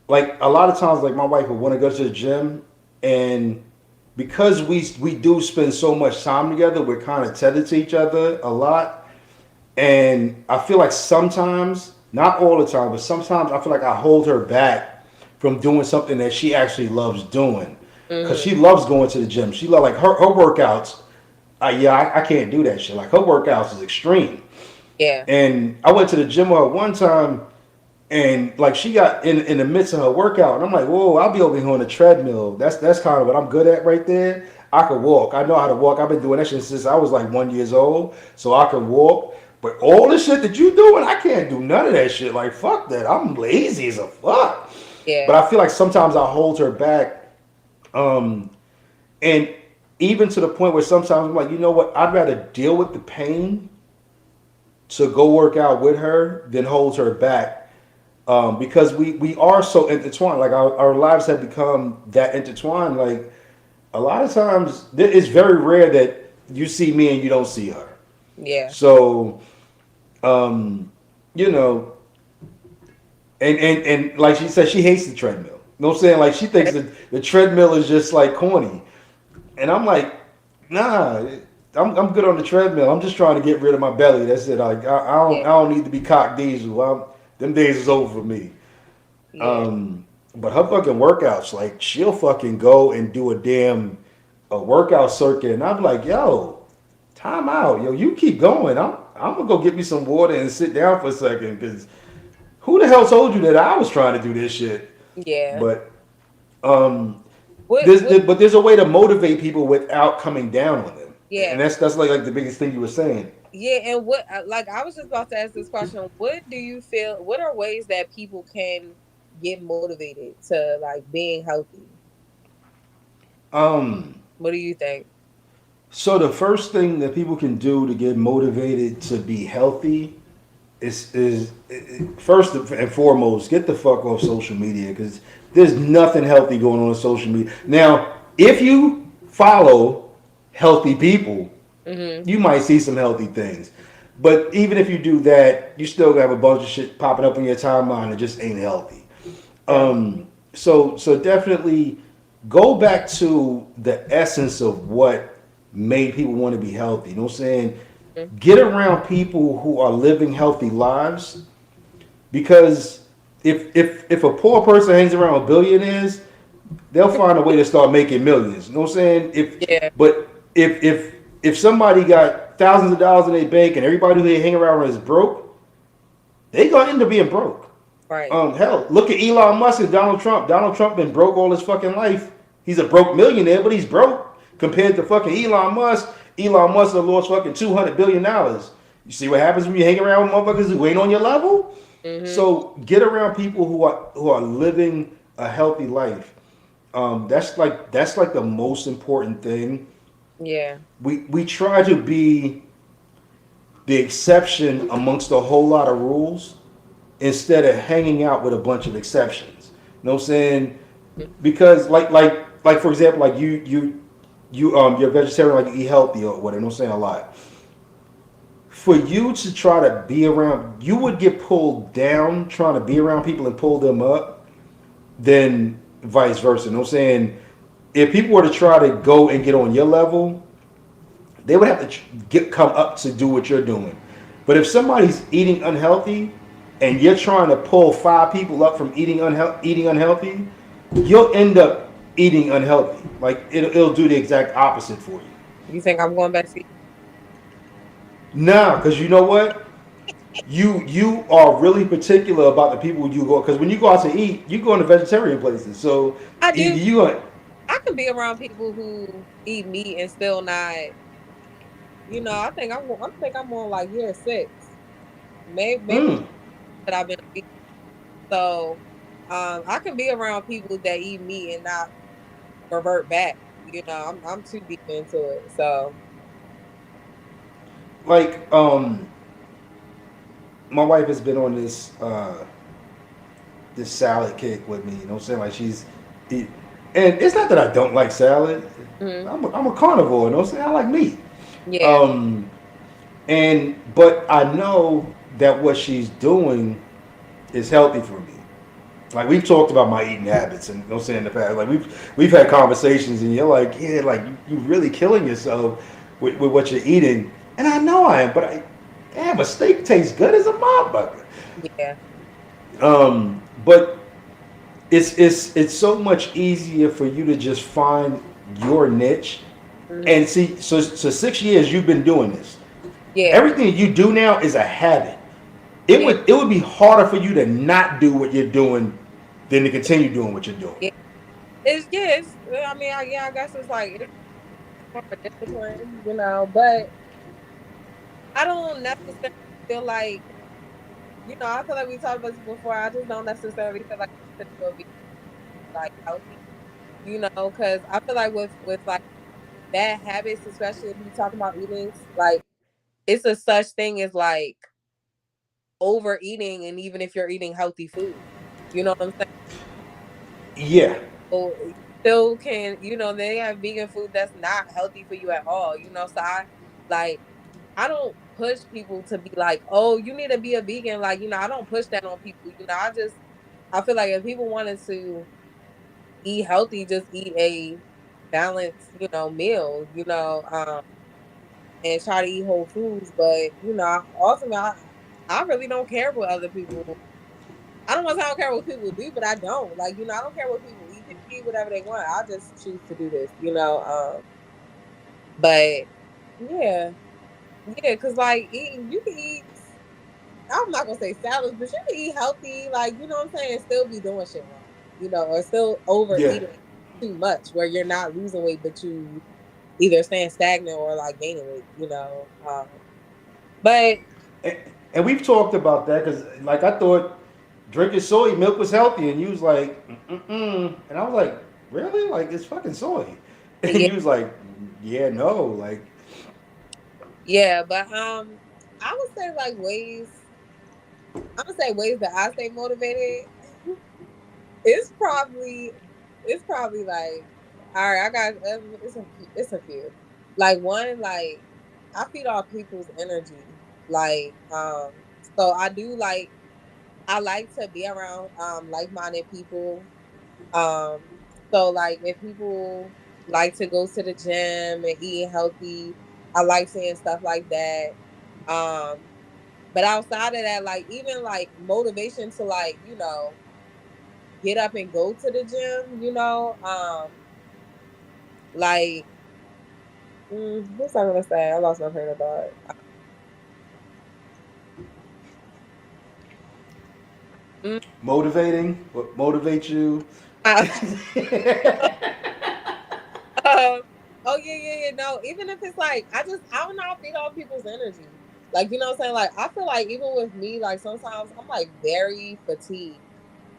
[SPEAKER 1] like a lot of times, like my wife would want to go to the gym, and because we do spend so much time together, we're kind of tethered to each other a lot, and I feel like sometimes, not all the time, but sometimes I feel like I hold her back from doing something that she actually loves doing, because
[SPEAKER 2] Hmm.
[SPEAKER 1] she loves going to the gym. She love like her workouts. I can't do that shit. Like her workouts is extreme.
[SPEAKER 2] Yeah.
[SPEAKER 1] And I went to the gym with her one time, and like she got in the midst of her workout, and I'm like, whoa, I'll be over here on the treadmill. That's kind of what I'm good at right there. I could walk. I know how to walk. I've been doing that shit since I was like 1 year old, so I could walk. But all the shit that you doing, I can't do none of that shit. Like fuck that. I'm lazy as a fuck. But
[SPEAKER 2] Yeah.
[SPEAKER 1] I feel like sometimes I hold her back, um, and even to the point where sometimes I'm like, you know what? I'd rather deal with the pain to go work out with her than hold her back, because we are so intertwined. Like our lives have become that intertwined. Like a lot of times, it's very rare that you see me and you don't see her.
[SPEAKER 2] Yeah.
[SPEAKER 1] So, um, you know, and like she said, she hates the treadmill. You know what I'm saying? Like she thinks that the treadmill is just like corny. And I'm like, nah, I'm good on the treadmill. I'm just trying to get rid of my belly. That's it. Like
[SPEAKER 2] Yeah.
[SPEAKER 1] I don't need to be cock diesel. Them days is over for me.
[SPEAKER 2] Yeah.
[SPEAKER 1] Um, but her fucking workouts, like she'll fucking go and do a workout circuit, and I'm like, yo, time out, yo, you keep going. I'm gonna go get me some water and sit down for a second, because who the hell told you that I was trying to do this shit?
[SPEAKER 2] Yeah.
[SPEAKER 1] But um,
[SPEAKER 2] What
[SPEAKER 1] but there's a way to motivate people without coming down on them, and
[SPEAKER 2] yeah.
[SPEAKER 1] that's like the biggest thing you were saying.
[SPEAKER 2] Yeah, and what like I was just about to ask this question. What do you feel what are ways that people can get motivated to like being healthy?
[SPEAKER 1] Um,
[SPEAKER 2] What do you think?
[SPEAKER 1] so the first thing that people can do to get motivated to be healthy is first and foremost, get the fuck off social media, because there's nothing healthy going on social media. Now, if you follow healthy people,
[SPEAKER 2] Mhm.
[SPEAKER 1] you might see some healthy things. But even if you do that, you still have a bunch of shit popping up in your timeline that just ain't healthy.
[SPEAKER 2] Yeah.
[SPEAKER 1] So definitely go back to the essence of what made people want to be healthy. You know what I'm saying?
[SPEAKER 2] Mhm.
[SPEAKER 1] Get around people who are living healthy lives, because if a poor person hangs around with billionaires, they'll find a way to start making millions. You know what I'm saying?
[SPEAKER 2] Yeah.
[SPEAKER 1] But if somebody got thousands of dollars in their bank and everybody who they hang around with is broke, they gonna end up being broke.
[SPEAKER 2] Right.
[SPEAKER 1] Hell, look at Elon Musk and Donald Trump. Donald Trump been broke all his fucking life. He's a broke millionaire, but he's broke compared to fucking Elon Musk. Elon Musk has lost fucking $200 billion. You see what happens when you hang around with motherfuckers who ain't on your level?
[SPEAKER 2] Mhm.
[SPEAKER 1] So get around people who are living a healthy life. That's like the most important thing.
[SPEAKER 2] Yeah.
[SPEAKER 1] We try to be the exception amongst a whole lot of rules, instead of hanging out with a bunch of exceptions. You know what I'm saying? Because like for example, like you're vegetarian, like you eat healthy or whatever. You know what I'm saying? A lot. For you to try to be around, you would get pulled down trying to be around people and pull them up, than vice versa. You know what I'm saying? If people were to try to go and get on your level, They would have to come up to do what you're doing. But if somebody's eating unhealthy and you're trying to pull 5 people up from eating unhealthy, you'll end up eating unhealthy. Like it'll do the exact opposite for you.
[SPEAKER 2] You think I'm going back to eat?
[SPEAKER 1] Nah, because you know what? You are really particular about the people you go, because when you go out to eat, you go into vegetarian places. So
[SPEAKER 2] I
[SPEAKER 1] either
[SPEAKER 2] do.
[SPEAKER 1] you are,
[SPEAKER 2] I can be around people who eat meat and still not. I think I'm on like year 6, maybe
[SPEAKER 1] mm,
[SPEAKER 2] that I've been vegan. So, I can be around people that eat meat and not revert back. I'm too deep into it. So,
[SPEAKER 1] like my wife has been on this salad kick with me. You know what I'm saying? Like and it's not that I don't like salad.
[SPEAKER 2] mhm,
[SPEAKER 1] I'm a carnivore. You know what I'm saying? I like meat.
[SPEAKER 2] yeah,
[SPEAKER 1] Um, but I know that what she's doing is healthy for me. Like we've talked about my eating habits, and you know what I'm saying, in the past. Like we've had conversations, and you're like, yeah, like you really killing yourself with what you're eating. And I know I am, but damn, a steak tastes good as a motherfucker.
[SPEAKER 2] yeah,
[SPEAKER 1] But it's so much easier for you to just find your niche.
[SPEAKER 2] mhm,
[SPEAKER 1] And see, so 6 years you've been doing this.
[SPEAKER 2] yeah,
[SPEAKER 1] Everything you do now is a habit.
[SPEAKER 2] yeah,
[SPEAKER 1] It would be harder for you to not do what you're doing than to continue doing what you're doing.
[SPEAKER 2] yeah. It's. I mean, I guess it's like it's more of a discipline, but I don't necessarily feel like, I feel like we talked about this before. I just don't necessarily feel like you should go be like healthy, because I feel like with like bad habits, especially if you talking about eating, like it's a such thing as like overeating, and even if you're eating healthy food, you know what I'm saying?
[SPEAKER 1] Yeah.
[SPEAKER 2] So you still can, they have vegan food that's not healthy for you at all, So like I don't push people to be like, oh, you need to be a vegan. Like, I don't push that on people. I feel like if people wanted to eat healthy, just eat a balanced, meal, and try to eat whole foods. But, ultimately, I really don't care what other people. I don't want to say I don't care what people do, but I don't. Like, I don't care what people eat. People eat whatever they want. I just choose to do this, But yeah, yeah, because like eating, you can eat. I'm not gonna say salads, but you can eat healthy, like what I'm saying, and still be doing shit wrong, or still
[SPEAKER 1] Yeah.
[SPEAKER 2] overeating too much, where you're not losing weight, but you either staying stagnant or like gaining weight. But
[SPEAKER 1] And, and we've talked about that because, like, I thought drinking soy milk was healthy, and you was like, mm-mm. And I was like, really? Like, it's fucking soy. And
[SPEAKER 2] yeah,
[SPEAKER 1] you was like, yeah, no. Like,
[SPEAKER 2] yeah, but I would say like I would say ways that I stay motivated. It's probably it's probably like, all right, I got it's a few. Like one, like I feed off people's energy. Like so I like to be around like-minded people. Um so like if people like to go to the gym and eat healthy, I like seeing stuff like that. Um but outside of that, like even like motivation to like, get up and go to the gym, like what's I gonna say? I lost my train of thought. Mm,
[SPEAKER 1] motivating, what motivates you?
[SPEAKER 2] uh, oh yeah, yeah, yeah. No, even if it's like I don't know, I feed off people's energy. Like what I'm saying? Like I feel like even with me, like sometimes I'm like very fatigued.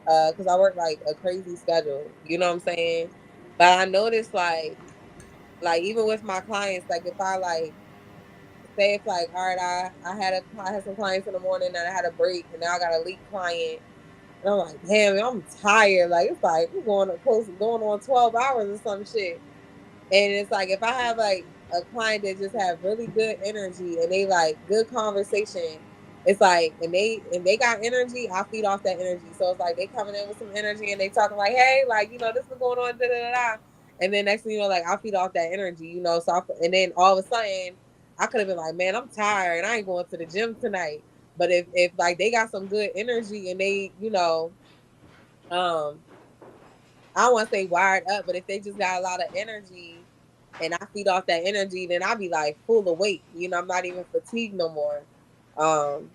[SPEAKER 2] Because I work like a crazy schedule. You know what I'm saying? But I notice like even with my clients, like if I like say if like, all right, I had some clients in the morning and I had a break and now I got a lead client and I'm like, damn, I'm tired. Like it's like we're going on 12 hours or some shit. And it's like if I have like a client that just have really good energy and they like good conversation, it's like and they got energy, I feed off that energy. So it's like they coming in with some energy and they talking like, hey, like, this is going on, da da da da. And then next thing you know, like I feed off that energy, you know. So and then all of a sudden, I could have been like, man, I'm tired and I ain't going to the gym tonight. But if like they got some good energy and they, you know, um, I don't want to say wired up, but if they just got a lot of energy and I feed off that energy, then I'll be like full of weight. You know, I'm not even fatigued no more. Um,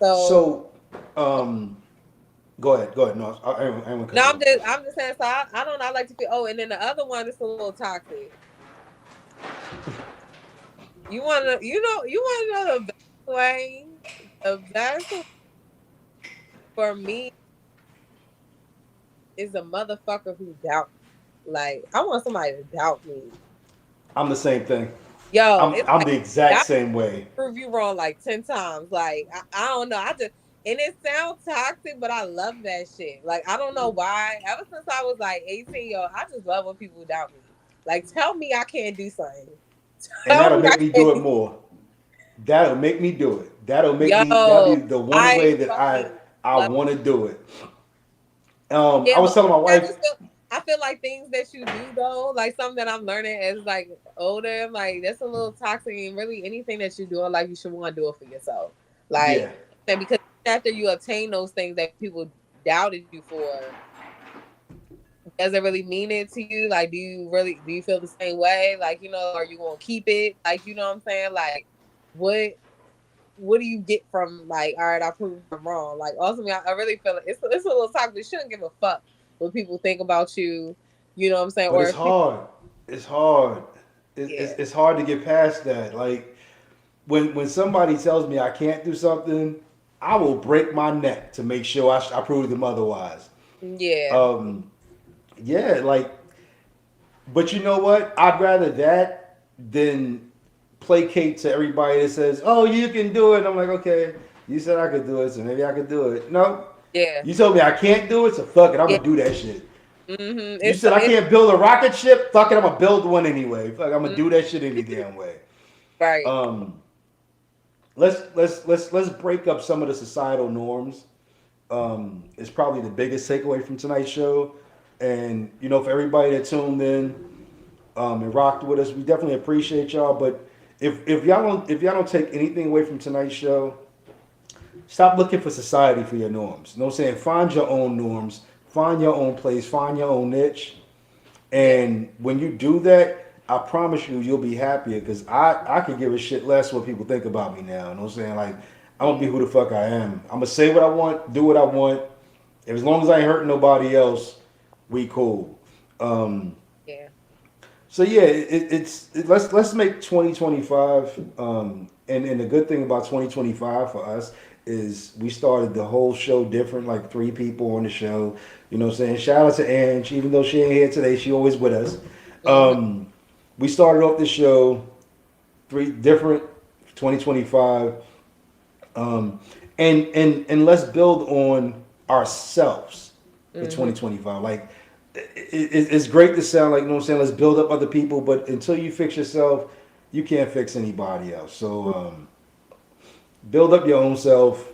[SPEAKER 2] so
[SPEAKER 1] So, um, go ahead. Go ahead. No, I want to
[SPEAKER 2] no,
[SPEAKER 1] cut you off.
[SPEAKER 2] I'm just saying. So I don't know. I like to feel. Oh, and then the other one is a little toxic. You want to know the best way. The best way for me is a motherfucker who doubt. Like I want somebody to doubt me.
[SPEAKER 1] I'm the same thing.
[SPEAKER 2] Yo,
[SPEAKER 1] I'm
[SPEAKER 2] it's
[SPEAKER 1] I'm
[SPEAKER 2] like
[SPEAKER 1] the exact
[SPEAKER 2] that
[SPEAKER 1] same way.
[SPEAKER 2] prove you wrong like 10 times. Like I don't know. I just and it sounds toxic, but I love that shit. Like I don't know why. Ever since I was like 18, yo, I just love when people doubt me. Like tell me I can't do something.
[SPEAKER 1] And
[SPEAKER 2] Tell
[SPEAKER 1] that'll
[SPEAKER 2] me I
[SPEAKER 1] make me do
[SPEAKER 2] can't
[SPEAKER 1] it
[SPEAKER 2] do.
[SPEAKER 1] more. That'll make me do it. That'll be
[SPEAKER 2] Yo,
[SPEAKER 1] the one
[SPEAKER 2] I
[SPEAKER 1] way that
[SPEAKER 2] fucking
[SPEAKER 1] I
[SPEAKER 2] love.
[SPEAKER 1] want to do it.
[SPEAKER 2] Yeah,
[SPEAKER 1] I was
[SPEAKER 2] but
[SPEAKER 1] telling my
[SPEAKER 2] I
[SPEAKER 1] wife,
[SPEAKER 2] just feel I feel like things that you do though, like something that I'm learning as like older, I'm like that's a little toxic and really anything that you do in life you should want to do it for yourself. Like
[SPEAKER 1] yeah,
[SPEAKER 2] and because after you obtain those things that people doubted you for, does it really mean it to you? Like do you feel the same way? Like, you know, are you gonna keep it? Like, you know what I'm saying? Like what what do you get from like, all right, I proved I'm wrong. Like ultimately I really feel like it's a little toxic. You shouldn't give a fuck what people think about you. You know what I'm saying?
[SPEAKER 1] but
[SPEAKER 2] Or
[SPEAKER 1] it's
[SPEAKER 2] if people,
[SPEAKER 1] hard. It's hard.
[SPEAKER 2] yeah,
[SPEAKER 1] It's hard to get past that. Like when somebody tells me I can't do something, I will break my neck to make sure I prove them otherwise.
[SPEAKER 2] yeah,
[SPEAKER 1] Um, yeah, like, but you know what? I'd rather that than placate to everybody that says, "Oh, you can do it." I'm like, okay, you said I could do it, so maybe I could do it. No,
[SPEAKER 2] yeah,
[SPEAKER 1] you told me I can't do it, so fuck it, I'm
[SPEAKER 2] yeah.
[SPEAKER 1] gonna do that shit. You
[SPEAKER 2] It's
[SPEAKER 1] said I
[SPEAKER 2] it's
[SPEAKER 1] can't build a rocket ship, fuck it, I'm gonna build one anyway. Fuck, I'm gonna
[SPEAKER 2] mm,
[SPEAKER 1] do that shit any damn way.
[SPEAKER 2] right.
[SPEAKER 1] Um, let's break up some of the societal norms. Is probably the biggest takeaway from tonight's show. And you know, for everybody that tuned in and rocked with us, we definitely appreciate y'all. But if y'all don't take anything away from tonight's show, stop looking for society for your norms. You know what I'm saying? Find your own norms, find your own place, find your own niche.
[SPEAKER 2] Yeah,
[SPEAKER 1] And when you do that, I promise you, you'll be happier because I could give a shit less what people think about me now. You know what I'm saying? Like, I'm gonna be
[SPEAKER 2] yeah,
[SPEAKER 1] who the fuck I am. I'm gonna say what I want, do what I want. As long as I ain't hurting nobody else, we cool. Um,
[SPEAKER 2] yeah.
[SPEAKER 1] so yeah, let's make 2025. And the good thing about 2025 for us is we started the whole show different, like 3 people on the show. You know what I'm saying? Shout out to Ange, even though she ain't here today, she always with us.
[SPEAKER 2] hmm
[SPEAKER 1] We started off the show 3 different 2025. Um, and let's build on ourselves in
[SPEAKER 2] hmm
[SPEAKER 1] 2025. Like it's great to sound like, you know what I'm saying, let's build up other people, but until you fix yourself, you can't fix anybody else. So build up your own self.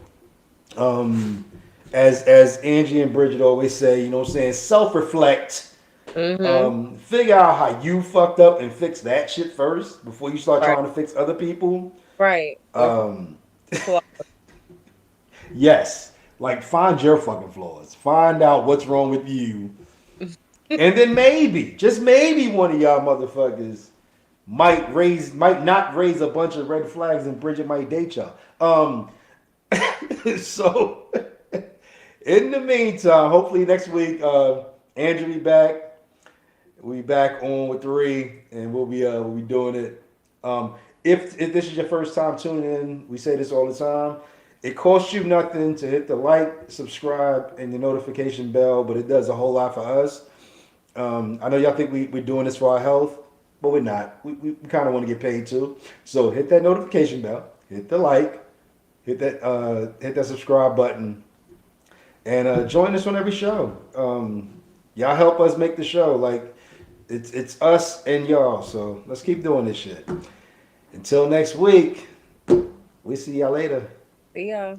[SPEAKER 1] Um, as Angie and Bridget always say, you know what I'm saying, self reflect.
[SPEAKER 2] hmm
[SPEAKER 1] Figure out how you fucked up and fix that shit first before you start
[SPEAKER 2] Right,
[SPEAKER 1] trying to fix other people.
[SPEAKER 2] right. Or
[SPEAKER 1] Um,
[SPEAKER 2] flaw.
[SPEAKER 1] yes, like find your fucking flaws. Find out what's wrong with you. And then maybe, just maybe one of y'all motherfuckers might not raise a bunch of red flags and Bridget might date y'all. So in the meantime, hopefully next week, Andrew will be back. We'll be back on with 3, and we'll be doing it. Um, if this is your first time tuning in, we say this all the time. It costs you nothing to hit the like, subscribe, and the notification bell, but it does a whole lot for us. I know y'all think we're doing this for our health, but we're not. We kind of want to get paid too. So hit that notification bell, hit the like, hit that subscribe button, and join us on every show. Y'all help us make the show. Like it's us and y'all. So let's keep doing this shit. Until next week, we see y'all later.
[SPEAKER 2] Yeah.